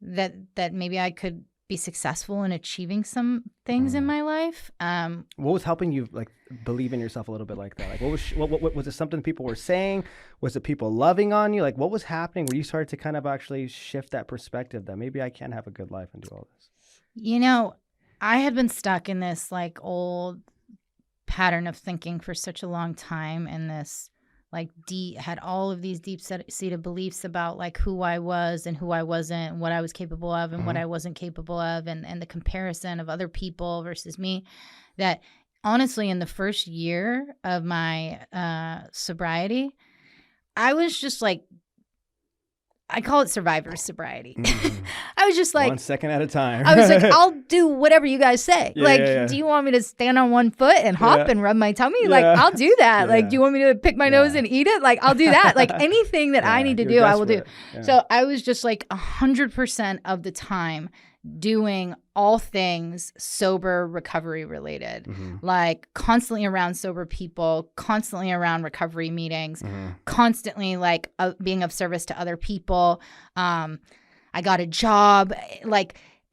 maybe I could be successful in achieving some things in my life. What was helping you believe in yourself a little bit like that? What was it? Something people were saying? Was it people loving on you? What was happening where you started to kind of actually shift that perspective that maybe I can have a good life and do all this? I had been stuck in this old pattern of thinking for such a long time, and this had all of these deep-seated beliefs about who I was and who I wasn't, and what I was capable of and what I wasn't capable of, and the comparison of other people versus me, that honestly in the first year of my sobriety, I was just I call it survivor sobriety. I was just 1 second at a time. I was I'll do whatever you guys say. Yeah. Do you want me to stand on one foot and hop and rub my tummy? I'll do that. Yeah. Do you want me to pick my nose and eat it? I'll do that. Anything that I need to do, I will do. Yeah. So I was just 100% of the time doing all things sober recovery related, constantly around sober people, constantly around recovery meetings, constantly being of service to other people. I got a job,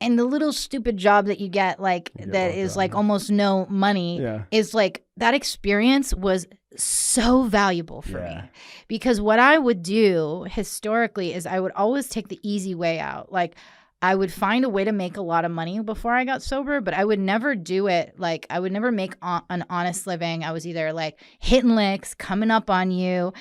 and the little stupid job that you get, that is almost no money, is that experience was so valuable for me, because what I would do historically is I would always take the easy way out. I would find a way to make a lot of money before I got sober, but I would never do it. I would never make an honest living. I was either hitting licks, coming up on you,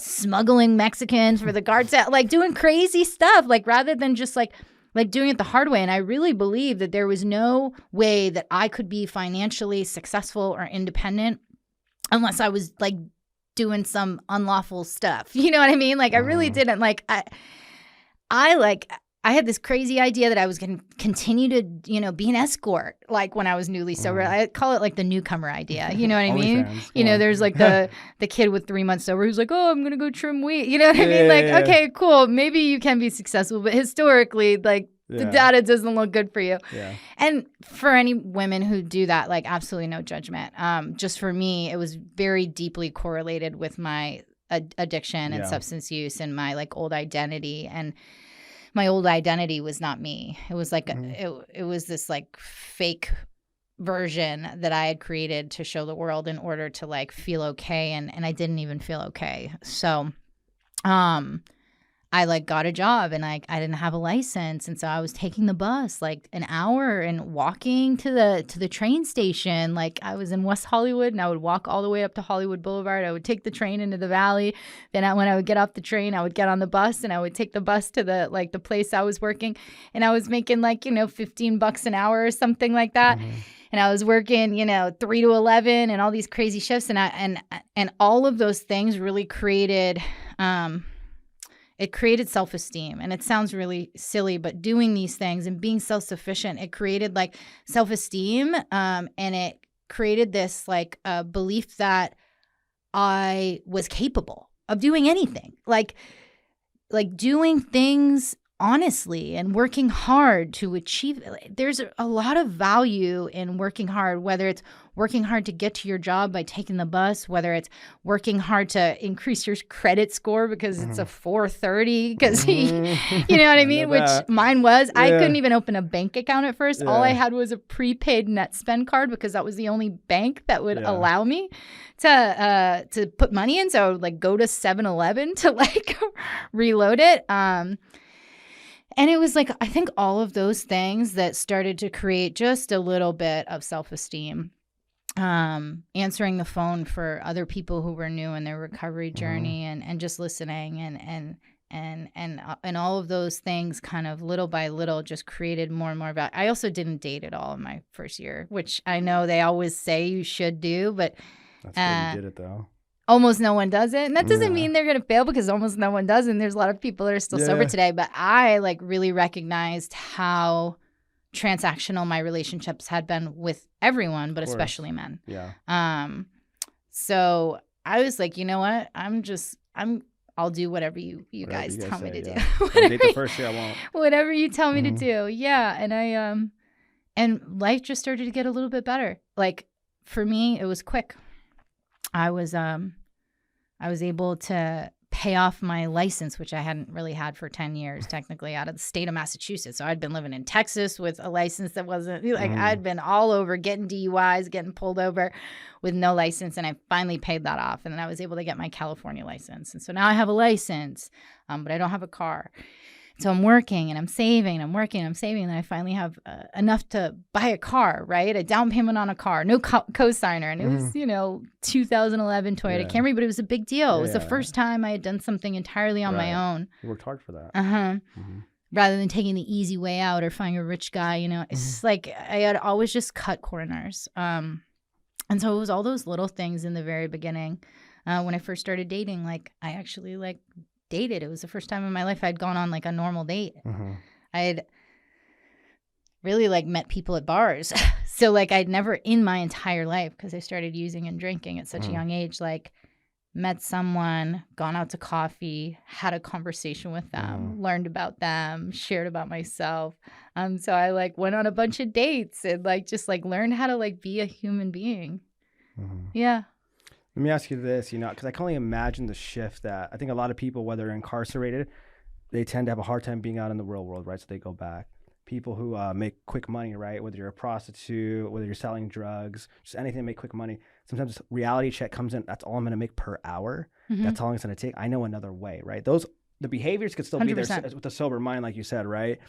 smuggling Mexicans for the guards, doing crazy stuff, rather than just doing it the hard way. And I really believe that there was no way that I could be financially successful or independent unless I was doing some unlawful stuff. You know what I mean? I really didn't I had this crazy idea that I was going to continue to, you know, be an escort, like when I was newly sober. I call it like the newcomer idea. You know what I mean? You know, there's like the kid with 3 months sober who's like, oh, I'm going to go trim weight. You know what I mean? Like, okay, cool. Maybe you can be successful, but historically, like the data doesn't look good for you. Yeah. And for any women who do that, like absolutely no judgment. Just for me, it was very deeply correlated with my addiction and substance use and my like old identity. And my old identity was not me. It was like it was this like fake version that I had created to show the world in order to like feel okay, and I didn't even feel okay. So I like got a job and I didn't have a license, and so I was taking the bus like an hour and walking to the train station. Like I was in West Hollywood and I would walk all the way up to Hollywood Boulevard. I would take the train into the valley. Then when I would get off the train, I would get on the bus and I would take the bus to the place I was working, and I was making like, you know, $15 an hour or something like that. And I was working, you know, 3 to 11 and all these crazy shifts, and all of those things really created it created self-esteem. And it sounds really silly, but doing these things and being self-sufficient, it created like self-esteem. And it created this like belief that I was capable of doing anything, like doing things honestly and working hard to achieve it. There's a lot of value in working hard, whether it's working hard to get to your job by taking the bus, whether it's working hard to increase your credit score because it's a 430, because you know what I mean? Which mine was. I couldn't even open a bank account at first. All I had was a prepaid net spend card because that was the only bank that would allow me to put money in. So I would like go to 7-Eleven to like reload it. And it was like, I think all of those things that started to create just a little bit of self-esteem. Answering the phone for other people who were new in their recovery journey, and just listening and all of those things kind of little by little just created more and more value. I also didn't date at all in my first year, which I know they always say you should do, but that's good you did it though. Almost no one does it. And that doesn't mean they're going to fail, because almost no one does. And there's a lot of people that are still sober today. But I like really recognized how transactional my relationships had been with everyone, but especially men. Yeah. So I was like, you know what? I'll do whatever you guys tell me to do. Date the first year I won't. Whatever you tell me to do. Yeah. And and life just started to get a little bit better. Like for me, it was quick. I was able to pay off my license, which I hadn't really had for 10 years, technically, out of the state of Massachusetts. So I'd been living in Texas with a license that wasn't like I'd been all over getting DUIs, getting pulled over with no license. And I finally paid that off. And then I was able to get my California license. And so now I have a license, but I don't have a car. So I'm working and I'm saving and I'm working and I'm saving. And I finally have enough to buy a car, right? A down payment on a car, no co-signer. And it was, 2011 Toyota Camry, but it was a big deal. It was the first time I had done something entirely on my own. You worked hard for that. Rather than taking the easy way out or finding a rich guy, it's like I had always just cut corners. And so it was all those little things in the very beginning. When I first started dating, like I actually like dated. It was the first time in my life I'd gone on like a normal date. I had really like met people at bars. So like I'd never in my entire life, because I started using and drinking at such a young age, like met someone, gone out to coffee, had a conversation with them, learned about them, shared about myself. So I like went on a bunch of dates and like just like learned how to like be a human being. Yeah. Let me ask you this, because I can only imagine the shift that I think a lot of people, whether incarcerated, they tend to have a hard time being out in the real world, right? So they go back. People who make quick money, right? Whether you're a prostitute, whether you're selling drugs, just anything to make quick money. Sometimes reality check comes in. That's all I'm going to make per hour. That's all it's going to take. I know another way, right? The behaviors could still 100%. Be there with a sober mind, like you said, right?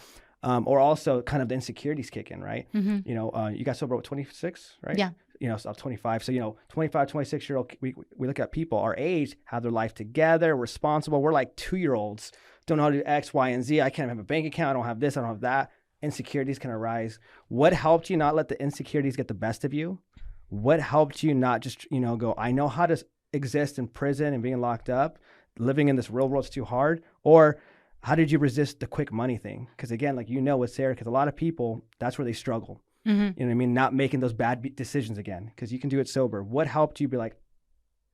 Or also kind of the insecurities kick in, right? You got sober at 26, right? Yeah. So I'm 25. So, 25, 26-year-old, we look at people our age, have their life together, responsible. We're like 2-year-olds, don't know how to do X, Y, and Z. I can't have a bank account. I don't have this. I don't have that. Insecurities can arise. What helped you not let the insecurities get the best of you? What helped you not just, go, I know how to exist in prison and being locked up, living in this real world's too hard? Or how did you resist the quick money thing? Because again, like, with Sarah, because a lot of people, that's where they struggle. Mm-hmm. You know what I mean? Not making those bad decisions again, because you can do it sober. What helped you be like,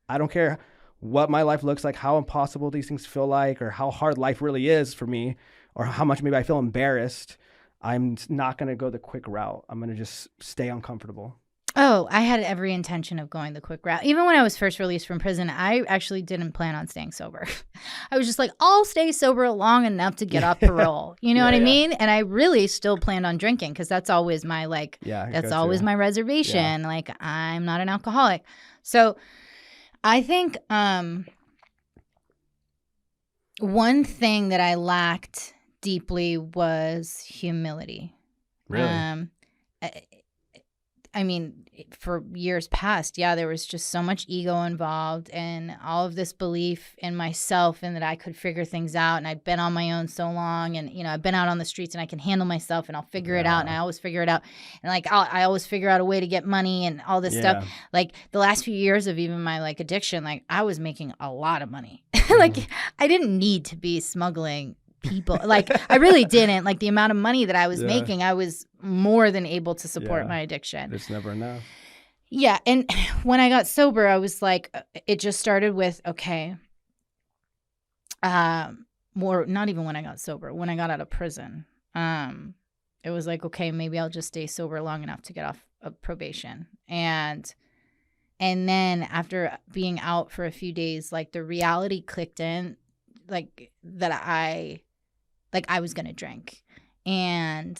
I don't care what my life looks like, how impossible these things feel like, or how hard life really is for me, or how much maybe I feel embarrassed. I'm not going to go the quick route. I'm going to just stay uncomfortable. Oh, I had every intention of going the quick route. Even when I was first released from prison, I actually didn't plan on staying sober. I was just like, I'll stay sober long enough to get off parole. You know what I mean? And I really still planned on drinking, because that's always my that's always my reservation. Like, I'm not an alcoholic. So I think one thing that I lacked deeply was humility. Really? I mean, for years past, there was just so much ego involved, and all of this belief in myself and that I could figure things out. And I'd been on my own so long, and, I've been out on the streets, and I can handle myself, and I'll figure it out. And I always figure it out. And like, I always figure out a way to get money and all this stuff. Like, the last few years of even my like addiction, like, I was making a lot of money. Like, I didn't need to be smuggling people. Like, I really didn't. Like, the amount of money that I was making, I was more than able to support my addiction. It's never enough. Yeah. And when I got sober, I was like, it just started with, okay, more, not even when I got sober, when I got out of prison, it was like, okay, maybe I'll just stay sober long enough to get off of probation. And then after being out for a few days, like, the reality clicked in, like, that I was going to drink. And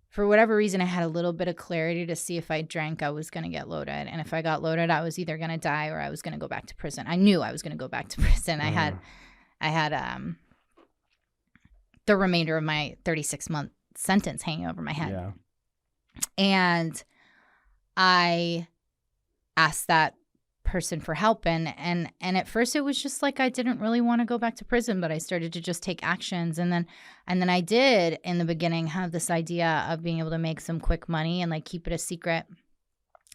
for whatever reason, I had a little bit of clarity to see if I drank, I was going to get loaded. And if I got loaded, I was either going to die or I was going to go back to prison. I knew I was going to go back to prison. I had the remainder of my 36-month sentence hanging over my head. Yeah. And I asked that person for help, and at first it was just like I didn't really want to go back to prison, but I started to just take actions, and then I did in the beginning have this idea of being able to make some quick money and like keep it a secret,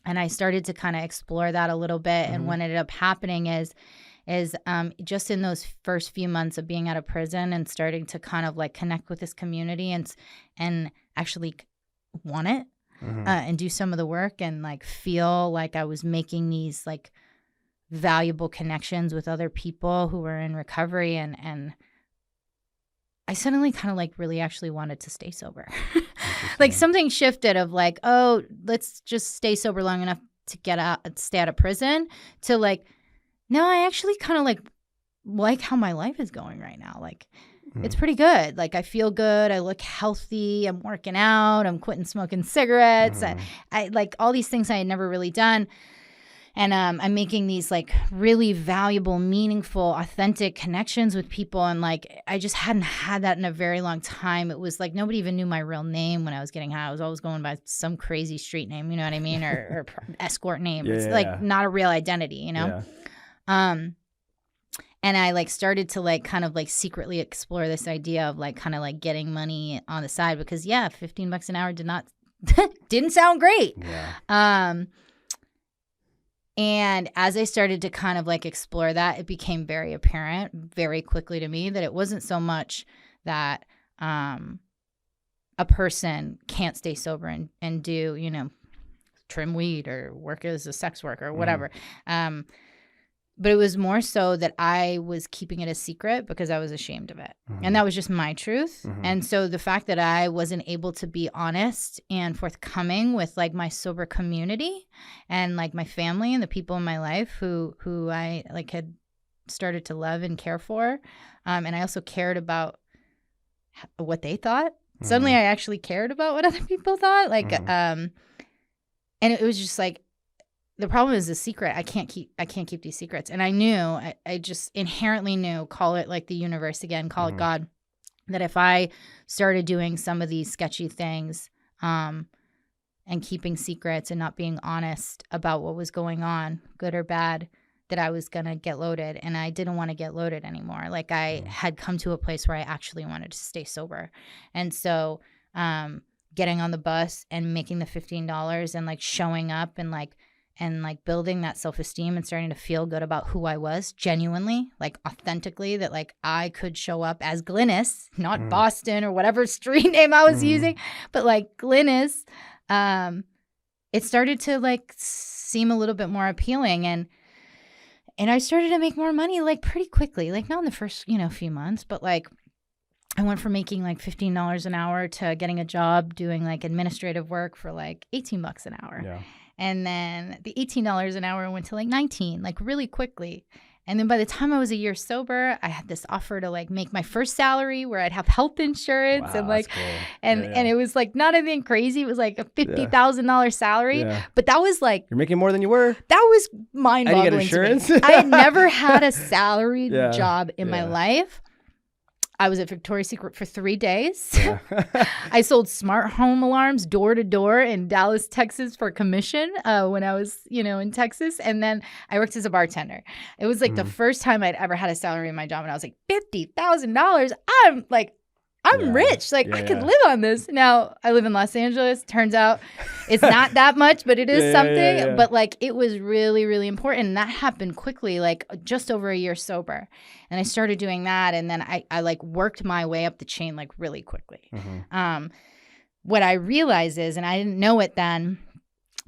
and I started to kind of explore that a little bit. And what ended up happening is just in those first few months of being out of prison and starting to kind of like connect with this community and actually want it. And do some of the work and like feel like I was making these like valuable connections with other people who were in recovery, and I suddenly kind of like really actually wanted to stay sober. Like, something shifted of like, oh, let's just stay sober long enough to stay out of prison, to like, no, I actually kind of like how my life is going right now. Like, it's pretty good. Like, I feel good. I look healthy. I'm working out. I'm quitting smoking cigarettes. I like all these things I had never really done. And I'm making these like really valuable, meaningful, authentic connections with people. And like, I just hadn't had that in a very long time. It was like nobody even knew my real name when I was getting high. I was always going by some crazy street name, you know what I mean? Or escort name. It's like not a real identity, you know? Yeah. And I like started to like kind of like secretly explore this idea of like kind of like getting money on the side, because $15 an hour didn't sound great. Yeah. And as I started to kind of like explore that, it became very apparent very quickly to me that it wasn't so much that a person can't stay sober and do, trim weed or work as a sex worker or whatever. But it was more so that I was keeping it a secret because I was ashamed of it. And that was just my truth. And so the fact that I wasn't able to be honest and forthcoming with like my sober community and like my family and the people in my life who I like had started to love and care for. And I also cared about what they thought. Suddenly I actually cared about what other people thought. Like, and it was just like, the problem is the secret. I can't keep these secrets. And I knew, I just inherently knew, call it like the universe again, call it God, that if I started doing some of these sketchy things and keeping secrets and not being honest about what was going on, good or bad, that I was going to get loaded. And I didn't want to get loaded anymore. Like, I had come to a place where I actually wanted to stay sober. And so getting on the bus and making the $15 and like showing up and like, and like building that self-esteem and starting to feel good about who I was genuinely, like authentically, that like I could show up as Glynis, not Boston or whatever street name I was using, but like Glynis. It started to like seem a little bit more appealing, and I started to make more money like pretty quickly, like not in the first, few months, but like I went from making like $15 an hour to getting a job doing like administrative work for like $18 an hour. Yeah. And then the $18 an hour went to like 19, like really quickly. And then by the time I was a year sober, I had this offer to like make my first salary where I'd have health insurance. Wow, and like, that's cool. and it was like not anything crazy. It was like a $50,000 salary, but that was like, you're making more than you were. that was mind boggling. And you get insurance. To me. I had never had a salaried job in my life. I was at Victoria's Secret for 3 days. Yeah. I sold smart home alarms door to door in Dallas, Texas for commission when I was, in Texas. And then I worked as a bartender. It was like the first time I'd ever had a salary in my job. And I was like, $50,000. I'm rich. Like I could live on this. Now I live in Los Angeles. Turns out it's not that much, but it is something. Yeah. But like it was really, really important. And that happened quickly, like just over a year sober. And I started doing that. And then I like worked my way up the chain like really quickly. What I realized is, and I didn't know it then,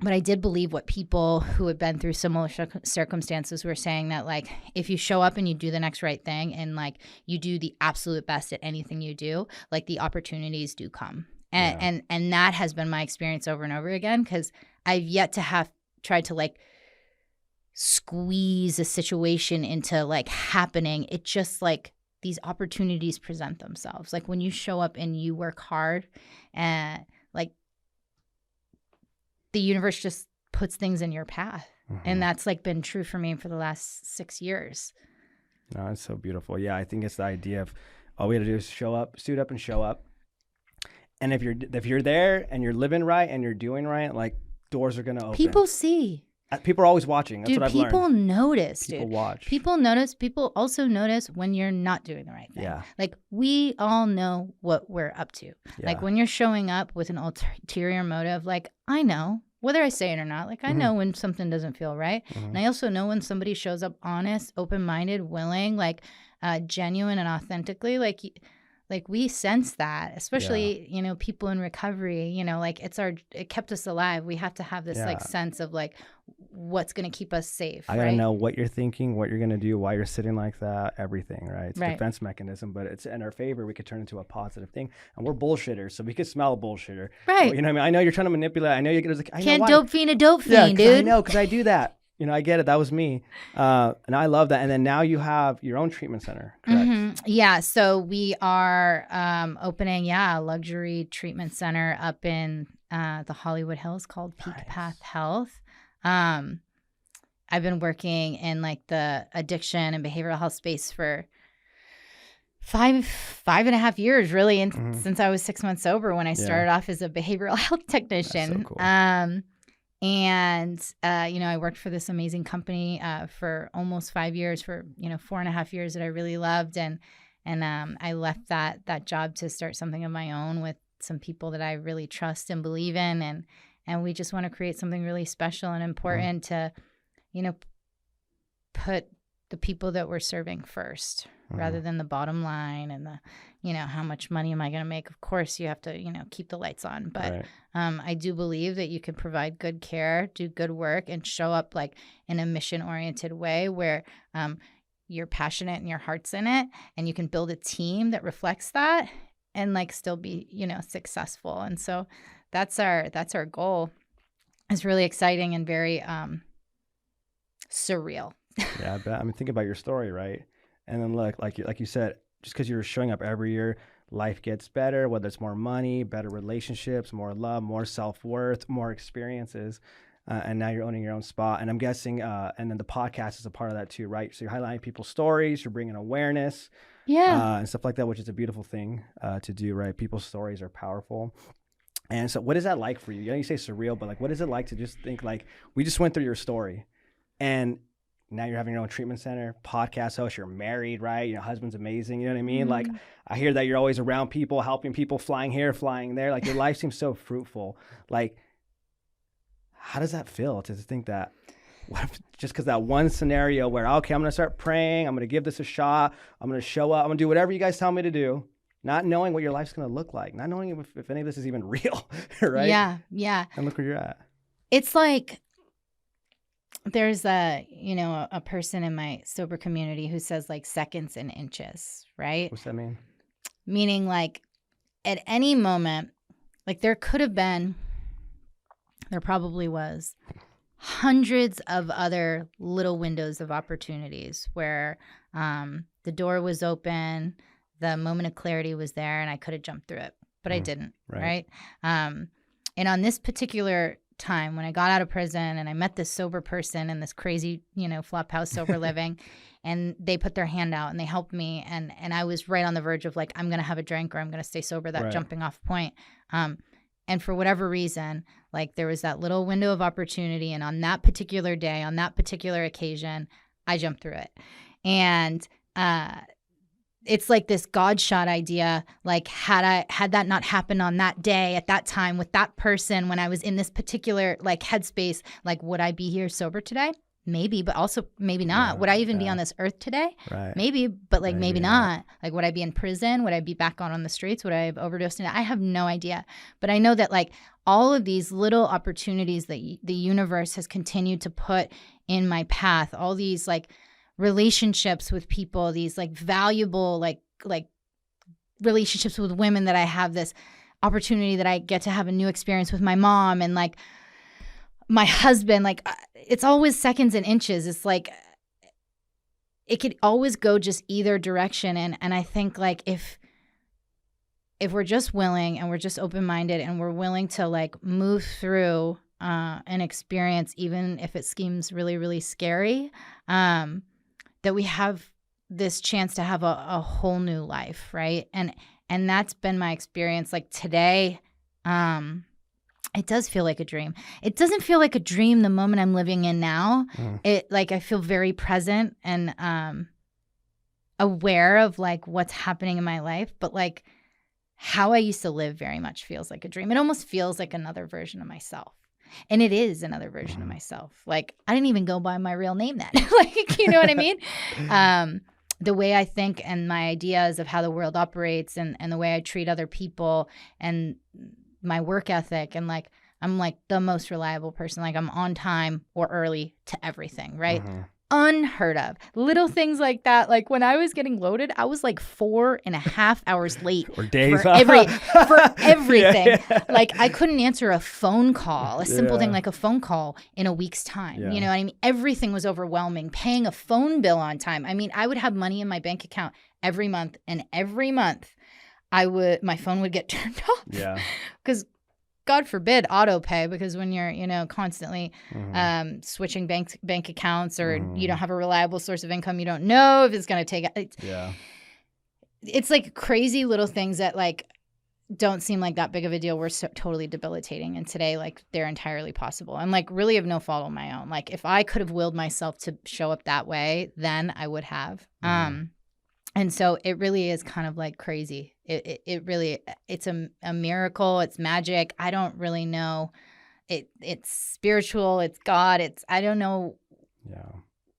but I did believe what people who had been through similar circumstances were saying, that like if you show up and you do the next right thing and like you do the absolute best at anything you do, like the opportunities do come. And that has been my experience over and over again, because I've yet to have tried to like squeeze a situation into like happening. It just like these opportunities present themselves. Like when you show up and you work hard, and like the universe just puts things in your path. And that's like been true for me for the last 6 years. No, it's so beautiful. Yeah, I think it's the idea of all we got to do is show up, suit up and show up. And if you're there and you're living right and you're doing right, like doors are going to open. People see. People are always watching. That's what I've learned. People notice, People watch. People notice. People also notice when you're not doing the right thing. Yeah. Like we all know what we're up to. Yeah. Like when you're showing up with an ulterior motive, like I know, whether I say it or not, like I know when something doesn't feel right. And I also know when somebody shows up honest, open-minded, willing, like genuine and authentically, like we sense that, especially, people in recovery, like it kept us alive. We have to have this like sense of like what's going to keep us safe. I got to know what you're thinking, what you're going to do, why you're sitting like that, everything, right? It's a defense mechanism, but it's in our favor. We could turn into a positive thing. And we're bullshitters, so we could smell a bullshitter. Right. Well, you know what I mean? I know you're trying to manipulate. I know you're like, can't dope fiend a dope fiend, dude. I know, because I do that. I get it. That was me. And I love that. And then now you have your own treatment center, correct? Yeah. So we are opening, a luxury treatment center up in the Hollywood Hills called Peak Path Health. I've been working in like the addiction and behavioral health space for five and a half years, really, since I was 6 months sober when I started off as a behavioral health technician. That's so cool. I worked for this amazing company for almost 5 years, for 4.5 years that I really loved, and I left that job to start something of my own with some people that I really trust and believe in, and we just want to create something really special and important to, put the people that we're serving first rather than the bottom line and the, how much money am I going to make? Of course, you have to, keep the lights on. But I do believe that you can provide good care, do good work, and show up like in a mission-oriented way where you're passionate and your heart's in it, and you can build a team that reflects that and like still be, successful. And so that's our goal. It's really exciting and very surreal. Yeah, I bet. I mean, think about your story, right? And then look, like you said, just because you're showing up every year, life gets better, whether it's more money, better relationships, more love, more self-worth, more experiences. And now you're owning your own spot. And I'm guessing, and then the podcast is a part of that too, right? So you're highlighting people's stories, you're bringing awareness, and stuff like that, which is a beautiful thing to do, right? People's stories are powerful. And so what is that like for you? You say surreal, but like, what is it like to just think like, we just went through your story and now you're having your own treatment center, podcast host, you're married, right? Your husband's amazing. You know what I mean? Like, I hear that you're always around people, helping people, flying here, flying there. Like, your life seems so fruitful. Like, how does that feel to think that what if just because that one scenario where, okay, I'm going to start praying, I'm going to give this a shot, I'm going to show up, I'm going to do whatever you guys tell me to do, not knowing what your life's going to look like, not knowing if any of this is even real, right? Yeah, yeah. And look where you're at. It's like there's a person in my sober community who says like seconds and inches, right? What's that mean? Meaning like at any moment, like there probably was hundreds of other little windows of opportunities where the door was open, the moment of clarity was there, and I could have jumped through it, but I didn't, right? And on this particular time when I got out of prison and I met this sober person in this crazy, flop house sober living, and they put their hand out and they helped me, and I was right on the verge of like, I'm going to have a drink or I'm going to stay sober, that jumping off point. And for whatever reason, like there was that little window of opportunity. And on that particular day, on that particular occasion, I jumped through it. And it's like this God shot idea. Like had that not happened on that day, at that time, with that person, when I was in this particular like headspace, like would I be here sober today? Maybe, but also maybe not. Would I even be on this earth today? Right. Maybe, but like maybe not. Like would I be in prison? Would I be back on the streets? Would I have overdosed? I have no idea. But I know that like all of these little opportunities that the universe has continued to put in my path, all these like relationships with people, these like valuable like relationships with women, that I have this opportunity that I get to have a new experience with my mom and like my husband, like it's always seconds and inches. It's like it could always go just either direction. And I think like if we're just willing and we're just open-minded and we're willing to like move through an experience, even if it seems really, really scary, that we have this chance to have a whole new life, right? And that's been my experience. Like today, it does feel like a dream. It doesn't feel like a dream the moment I'm living in now. It like I feel very present and aware of like what's happening in my life, but like how I used to live very much feels like a dream. It almost feels like another version of myself. And it is another version of myself. Like I didn't even go by my real name then. Like, you know what I mean? The way I think and my ideas of how the world operates and the way I treat other people and my work ethic, and like I'm like the most reliable person. Like I'm on time or early to everything, right? Unheard of. Little things like that. Like when I was getting loaded, I was like 4.5 hours late or days for everything. Like I couldn't answer a phone call, a simple thing like a phone call in a week's time. You know what I mean? Everything was overwhelming. Paying a phone bill on time. I mean, I would have money in my bank account every month, and every month my phone would get turned off. Yeah. Because God forbid auto pay, because when you're, constantly switching bank accounts, or you don't have a reliable source of income, you don't know if it's going to take it's like crazy little things that like don't seem like that big of a deal. We're so totally debilitating. And today, like they're entirely possible, and like really of no fault of my own. Like if I could have willed myself to show up that way, then I would have. And so it really is kind of like crazy. It really, it's a miracle. It's magic. I don't really know. It's spiritual. It's God. I don't know. Yeah.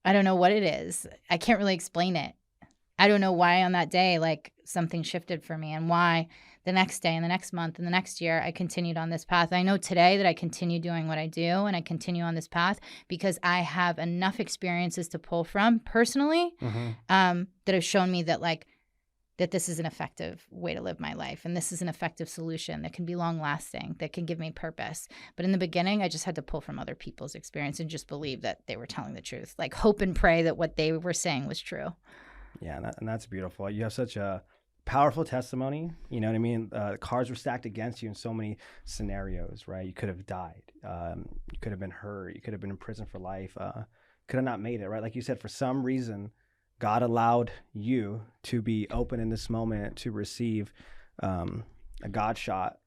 I don't know what it is. I can't really explain it. I don't know why on that day, like something shifted for me, and why the next day and the next month and the next year I continued on this path. I know today that I continue doing what I do, and I continue on this path because I have enough experiences to pull from personally that have shown me that like that this is an effective way to live my life, and this is an effective solution that can be long lasting, that can give me purpose. But in the beginning, I just had to pull from other people's experience and just believe that they were telling the truth, like hope and pray that what they were saying was true. Yeah, and that's beautiful. You have such a powerful testimony. You know what I mean? Cards were stacked against you in so many scenarios, right? You could have died. You could have been hurt. You could have been in prison for life. Could have not made it, right? Like you said, for some reason, God allowed you to be open in this moment to receive a God shot,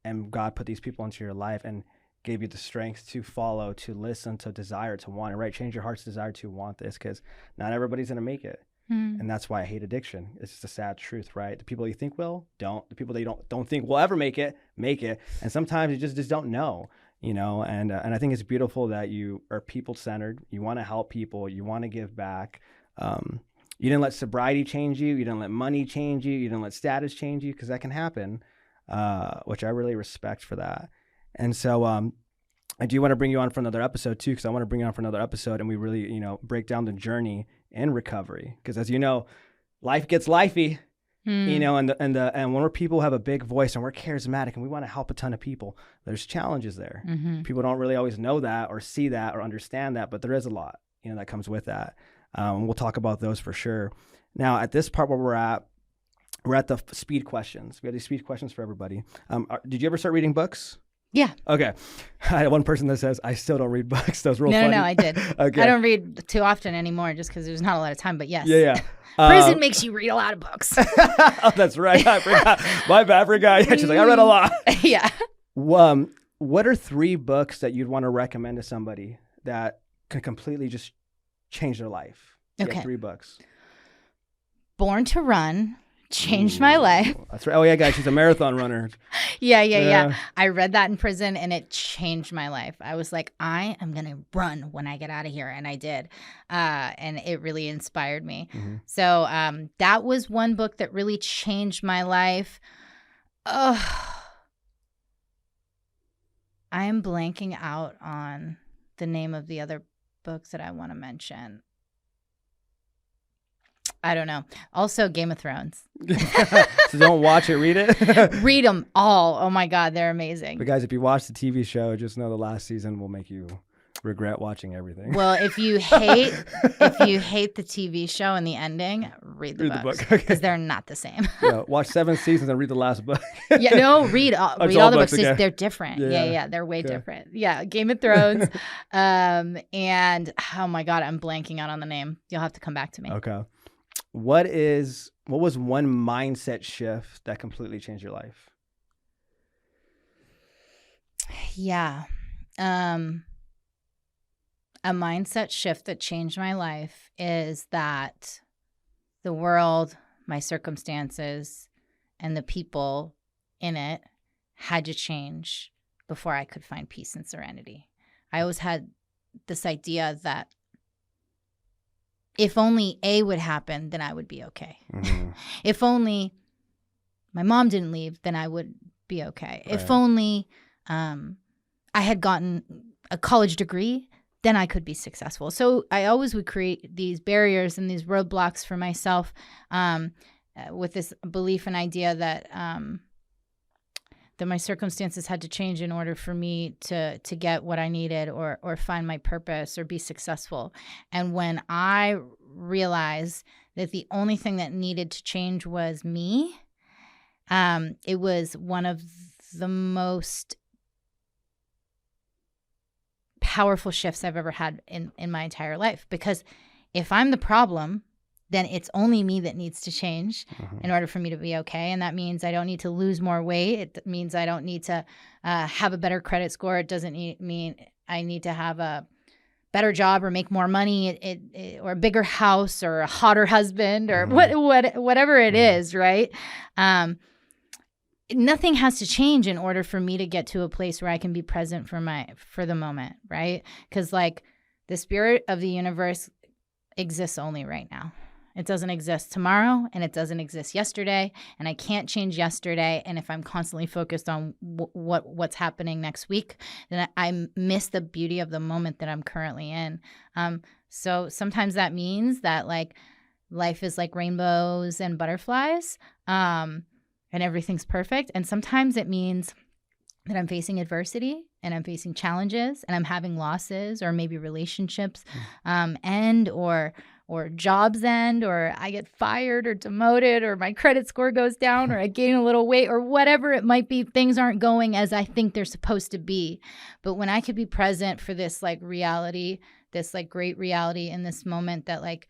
and God put these people into your life and gave you the strength to follow, to listen, to desire, to want it, right? Change your heart's desire to want this, because not everybody's going to make it. And that's why I hate addiction. It's just a sad truth, right? The people you think will, don't. The people that you don't think will ever make it. And sometimes you just don't know. and I think it's beautiful that you are people-centered. You want to help people. You want to give back. You didn't let sobriety change you. You didn't let money change you. You didn't let status change you, because that can happen, which I really respect for that. And so I do want to bring you on for another episode too, because I want to bring you on for another episode and we really, break down the journey in recovery. Because as you know, life gets lifey. And when people have a big voice and we're charismatic and we want to help a ton of people, there's challenges there. People don't really always know that or see that or understand that, but there is a lot, that comes with that. We'll talk about those for sure. Now, at this part where we're at the speed questions. We have these speed questions for everybody. Did you ever start reading books? Yeah. Okay. I had one person that says, I still don't read books. That was real funny. No, I did. Okay. I don't read too often anymore just because there's not a lot of time, but yes. Yeah. Prison makes you read a lot of books. Oh, that's right. I forgot. My bad, forgot. Yeah, she's like, I read a lot. Yeah. What are 3 books that you'd want to recommend to somebody that can completely just change their life? Okay. 3 books. Born to Run changed my life. That's right. Oh, yeah, guys, she's a marathon runner. Yeah. I read that in prison and it changed my life. I was like, I am going to run when I get out of here. And I did. And it really inspired me. So that was one book that really changed my life. I am blanking out on the name of the other books that I want to mention. I don't know. Also, Game of Thrones. So don't watch it, read it. Read them all. Oh my God, they're amazing. But guys, if you watch the TV show, just know the last season will make you regret watching everything. Well, if you hate the TV show and the ending, read the book because they're not the same. Yeah, watch 7 seasons and read the last book. Read all the books. Okay. They're different. Yeah, they're way different. Yeah, Game of Thrones. And oh my God, I'm blanking out on the name. You'll have to come back to me. Okay. What was one mindset shift that completely changed your life? Yeah. A mindset shift that changed my life is that the world, my circumstances, and the people in it had to change before I could find peace and serenity. I always had this idea that if only A would happen, then I would be okay. If only my mom didn't leave, then I would be okay. Right. If only I had gotten a college degree, then I could be successful. So I always would create these barriers and these roadblocks for myself with this belief and idea that that my circumstances had to change in order for me to get what I needed or find my purpose or be successful. And when I realized that the only thing that needed to change was me, it was one of the most powerful shifts I've ever had in my entire life. Because if I'm the problem, then it's only me that needs to change in order for me to be okay. And that means I don't need to lose more weight. It means I don't need to have a better credit score. It doesn't mean I need to have a better job or make more money or a bigger house or a hotter husband or whatever it is, right? Nothing has to change in order for me to get to a place where I can be present for the moment, right? Because like the spirit of the universe exists only right now. It doesn't exist tomorrow, and it doesn't exist yesterday, and I can't change yesterday. And if I'm constantly focused on what's happening next week, then I miss the beauty of the moment that I'm currently in. So sometimes that means that like life is like rainbows and butterflies, and everything's perfect. And sometimes it means that I'm facing adversity and I'm facing challenges and I'm having losses or maybe relationships end or jobs end, or I get fired or demoted, or my credit score goes down, or I gain a little weight, or whatever it might be. Things aren't going as I think they're supposed to be. But when I could be present for this like reality, this like great reality in this moment, that like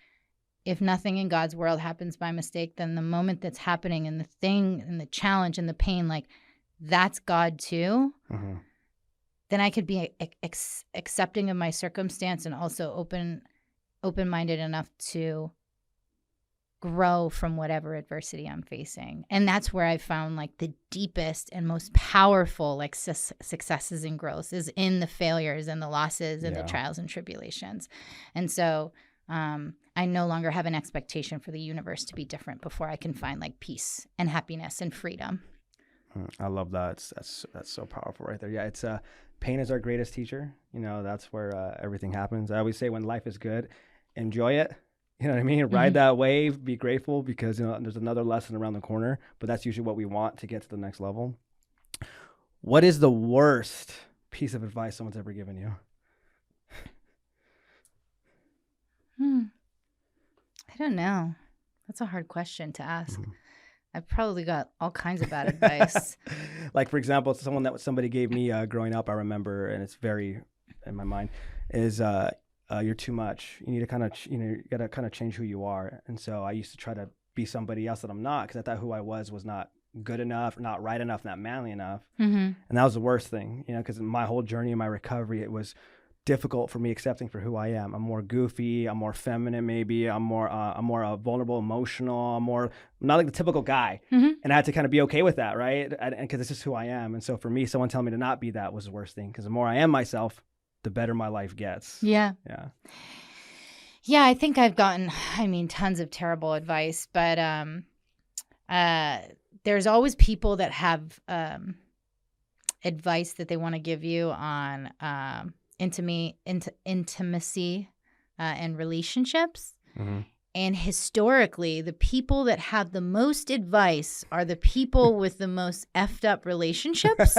if nothing in God's world happens by mistake, then the moment that's happening and the thing and the challenge and the pain, like that's God too. Then I could be accepting of my circumstance and also open-minded enough to grow from whatever adversity I'm facing. And that's where I found like the deepest and most powerful like successes and growth is in the failures and the losses and the trials and tribulations. And so I no longer have an expectation for the universe to be different before I can find like peace and happiness and freedom. I love that. That's so powerful right there. Yeah, it's pain is our greatest teacher. You know, that's where everything happens. I always say when life is good, enjoy it. You know what I mean? Ride that wave, be grateful because, you know, there's another lesson around the corner, but that's usually what we want to get to the next level. What is the worst piece of advice someone's ever given you? I don't know. That's a hard question to ask. I've probably got all kinds of bad advice. Like, for example, somebody gave me growing up, I remember, and it's very in my mind, is you're too much. You need to kind of, you got to kind of change who you are. And so I used to try to be somebody else that I'm not because I thought who I was not good enough, not right enough, not manly enough. And that was the worst thing, you know, because my whole journey in my recovery, it was difficult for me accepting for who I am. I'm more goofy. I'm more feminine. Maybe I'm more vulnerable, emotional. I'm not like the typical guy. And I had to kind of be okay with that. Right. And because it's just who I am. And so for me, someone telling me to not be that was the worst thing. Because the more I am myself, the better my life gets. Yeah. I think I've gotten, tons of terrible advice, but there's always people that have advice that they want to give you on intimacy and relationships. And historically, the people that have the most advice are the people with the most effed up relationships.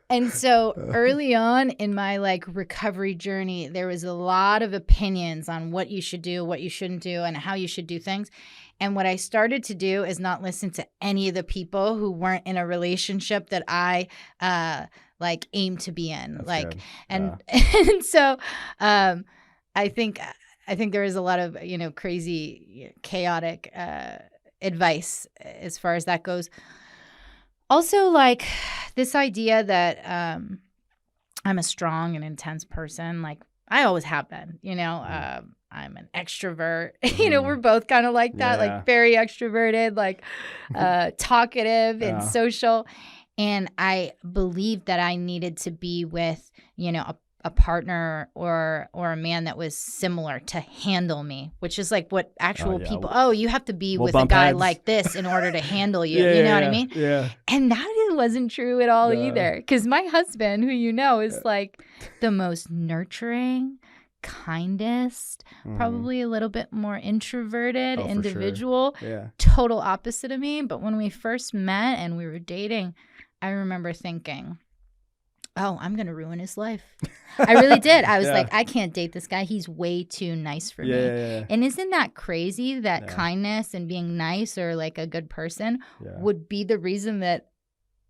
And so early on in my like recovery journey, there was a lot of opinions on what you should do, what you shouldn't do, and how you should do things. And what I started to do is not listen to any of the people who weren't in a relationship that I like aim to be in. That's like, good. And so I think there is a lot of, crazy, chaotic advice as far as that goes. Also, like this idea that I'm a strong and intense person, like I always have been, I'm an extrovert. We're both kind of like that, like very extroverted, like talkative and social. And I believed that I needed to be with, a partner or a man that was similar to handle me, which is like what actual people, you have to be with a guy like this in order to handle you. You know what I mean? Yeah. And that wasn't true at all either. Because my husband, who is like the most nurturing, kindest, probably a little bit more introverted individual, total opposite of me. But when we first met and we were dating, I remember thinking, I'm going to ruin his life. I really did. I was like, I can't date this guy. He's way too nice for me. And isn't that crazy that kindness and being nice or like a good person would be the reason that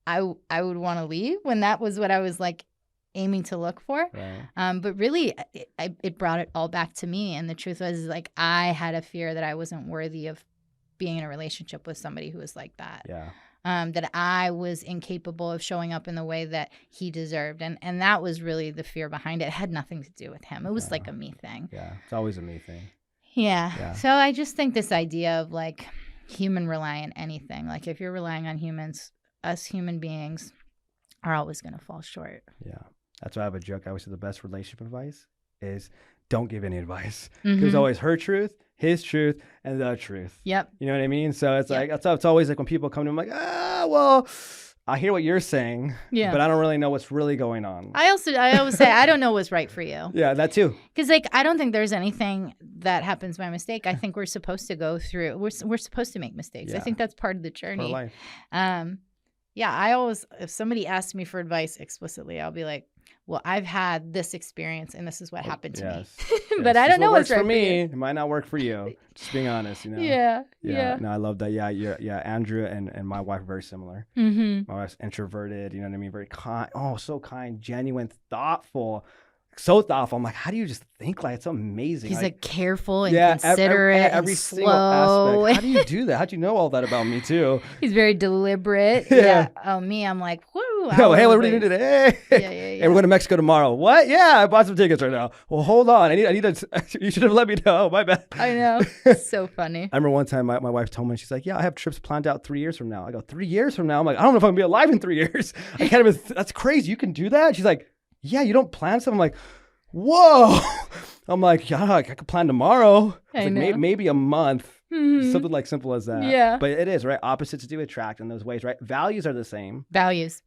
I would want to leave when that was what I was like aiming to look for? Right. But really, it brought it all back to me. And the truth was like I had a fear that I wasn't worthy of being in a relationship with somebody who was like that. That I was incapable of showing up in the way that he deserved. And that was really the fear behind it. It had nothing to do with him. It was like a me thing. Yeah, it's always a me thing. Yeah. So I just think this idea of like human reliant anything, like if you're relying on humans, us human beings are always going to fall short. Yeah. That's why I have a joke. I always say the best relationship advice is don't give any advice. Because it's always her truth, his truth, and the truth. Yep. You know what I mean? So it's like, it's always like when people come to me, I'm like, well, I hear what you're saying, but I don't really know what's really going on. I always say, I don't know what's right for you. Yeah, that too. Because like, I don't think there's anything that happens by mistake. I think we're supposed to go through, we're supposed to make mistakes. I think that's part of the journey. Part of life. I always, if somebody asks me for advice explicitly, I'll be like, well, I've had this experience and this is what happened to me. But I don't know what's right for me. It might not work for you. Just being honest, Yeah. No, I love that. Yeah. Andrew and my wife are very similar. My wife's introverted, you know what I mean? Very kind. Oh, so kind, genuine, thoughtful. So thoughtful. I'm like, how do you just think like it's amazing? He's like careful and considerate every and single slow. aspect. How do you do that? How do you know all that about me too? He's very deliberate. Yeah. Oh, me, I'm like, whoo. Yeah, well, hey, what are the we doing place. today? Yeah, Hey, we're going to Mexico tomorrow. What? Yeah, I bought some tickets right now. Well, hold on. I need to, you should have let me know. My bad. I know. So funny. I remember one time my wife told me, she's like, yeah, I have trips planned out 3 years from now. I go, 3 years from now? I'm like, I don't know if I'm going to be alive in 3 years. I can't even, that's crazy. You can do that? She's like, yeah, you don't plan something. I'm like, whoa. I'm like, yeah, I could plan tomorrow. I Like, know. maybe a month. Mhm. Something like simple as that. Yeah. But it is, right? Opposites do attract in those ways, right? Values are the same. Values.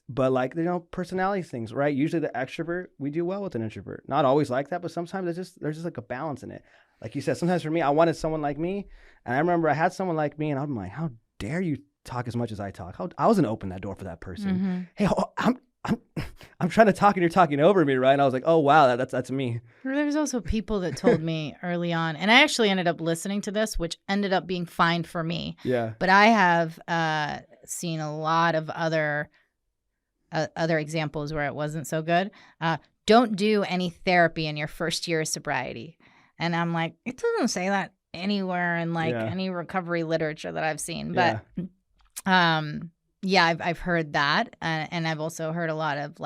But like, personality things, right? Usually the extrovert, we do well with an introvert. Not always like that, but sometimes there's just like a balance in it. Like you said, sometimes for me, I wanted someone like me. And I remember I had someone like me and I'm like, how dare you talk as much as I talk? I wasn't open that door for that person. Hey, I'm trying to talk and you're talking over me, right? And I was like, oh wow, that's me. There's also people that told me early on, and I actually ended up listening to this, which ended up being fine for me. Yeah. But I have seen a lot of other examples where it wasn't so good. Don't do any therapy in your first year of sobriety. And I'm like, it doesn't say that anywhere in any recovery literature that I've seen. But yeah, I've heard that, and I've also heard a lot of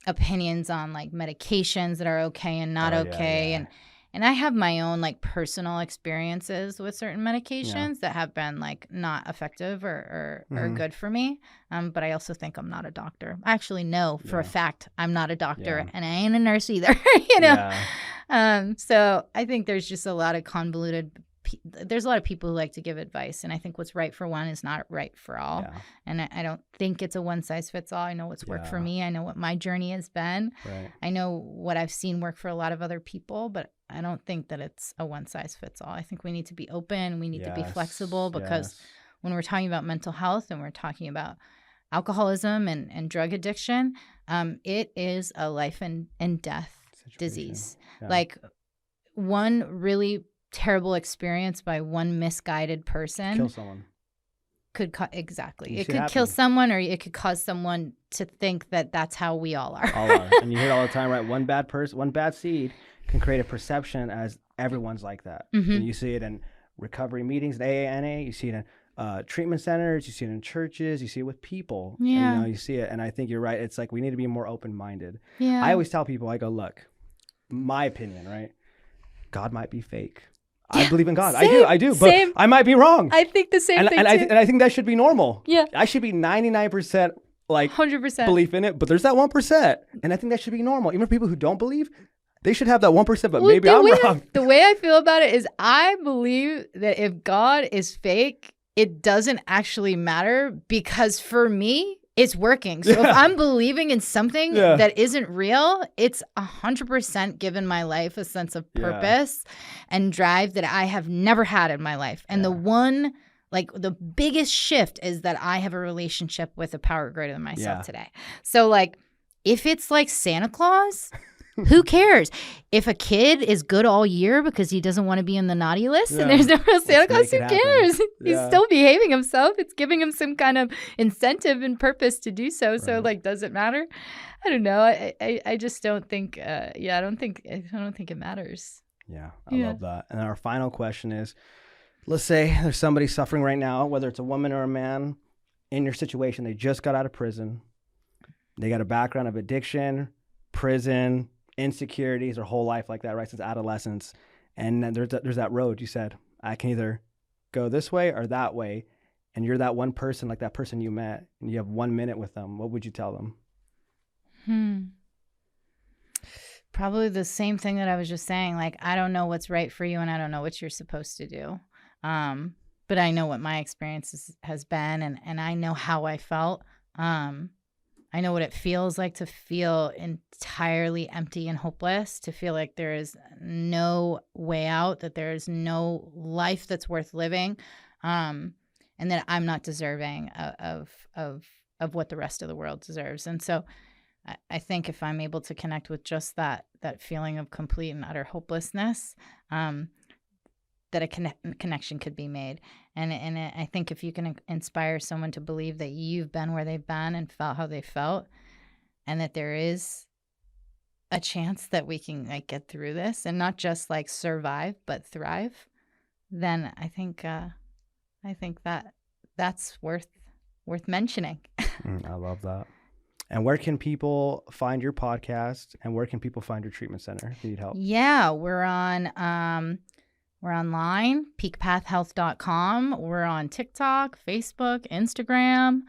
opinions on like medications that are okay and not okay, and I have my own like personal experiences with certain medications that have been like not effective or good for me. But I also think I'm not a doctor. I actually know for a fact I'm not a doctor, and I ain't a nurse either. So I think there's just a lot of convoluted. There's a lot of people who like to give advice, and I think what's right for one is not right for all. And I don't think it's a one size fits all. I know what's worked for me. I know what my journey has been. I know what I've seen work for a lot of other people, but I don't think that it's a one size fits all. I think we need to be open. We need to be flexible, because when we're talking about mental health and we're talking about alcoholism and drug addiction, it is a life and death disease. Like one really terrible experience by one misguided person Kill someone. Could it could kill someone, or it could cause someone to think that that's how we all are. And you hear it all the time, right? One bad seed can create a perception as everyone's like that. And you see it in recovery meetings, in AA, NA. You see it in treatment centers. You see it in churches. You see it with people. And, you see it. And I think you're right. It's like we need to be more open-minded. I always tell people, I go, look, my opinion, right? God might be fake. I believe in God. I do, but I might be wrong. I think the same thing too. And I think that should be normal. Yeah. I should be 99% like 100% belief in it, but there's that 1%. And I think that should be normal. Even for people who don't believe, they should have that 1%, but maybe I'm wrong. The way I feel about it is I believe that if God is fake, it doesn't actually matter, because for me, it's working. So if I'm believing in something that isn't real, it's 100% given my life a sense of purpose and drive that I have never had in my life. And the biggest shift is that I have a relationship with a power greater than myself today. So like, if it's like Santa Claus, who cares? If a kid is good all year because he doesn't want to be in the naughty list and there's no real Santa Claus, who cares? He's still behaving himself. It's giving him some kind of incentive and purpose to do so. So like, does it matter? I don't know. I just don't think, I don't think it matters. Yeah, I love that. And our final question is, let's say there's somebody suffering right now, whether it's a woman or a man, in your situation. They just got out of prison. They got a background of addiction, prison, insecurities, their whole life like that, right, since adolescence. And then there's that road. You said, I can either go this way or that way. And you're that one person, like that person you met, and you have 1 minute with them. What would you tell them? Probably the same thing that I was just saying. Like, I don't know what's right for you, and I don't know what you're supposed to do. But I know what my experience has been, and I know how I felt. I know what it feels like to feel entirely empty and hopeless, to feel like there is no way out, that there is no life that's worth living, and that I'm not deserving of what the rest of the world deserves. And so I think if I'm able to connect with just that feeling of complete and utter hopelessness, that a connection could be made. And I think if you can inspire someone to believe that you've been where they've been and felt how they felt, and that there is a chance that we can like get through this and not just like survive but thrive, then I think that that's worth worth mentioning. I love that. And where can people find your podcast, and where can people find your treatment center if you need help? Yeah, we're online, peakpathhealth.com. We're on TikTok, Facebook, Instagram,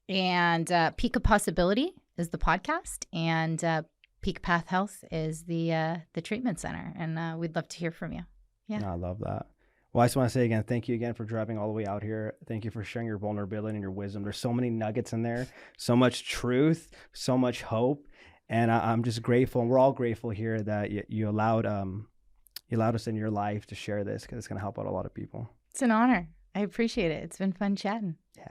and Peak of Possibility is the podcast, and Peak Path Health is the treatment center. And we'd love to hear from you. Yeah. No, I love that. Well, I just want to say again, thank you again for driving all the way out here. Thank you for sharing your vulnerability and your wisdom. There's so many nuggets in there, so much truth, so much hope. And I'm just grateful, and we're all grateful here that you allowed us in your life to share this, because it's going to help out a lot of people. It's an honor. I appreciate it. It's been fun chatting. Yeah.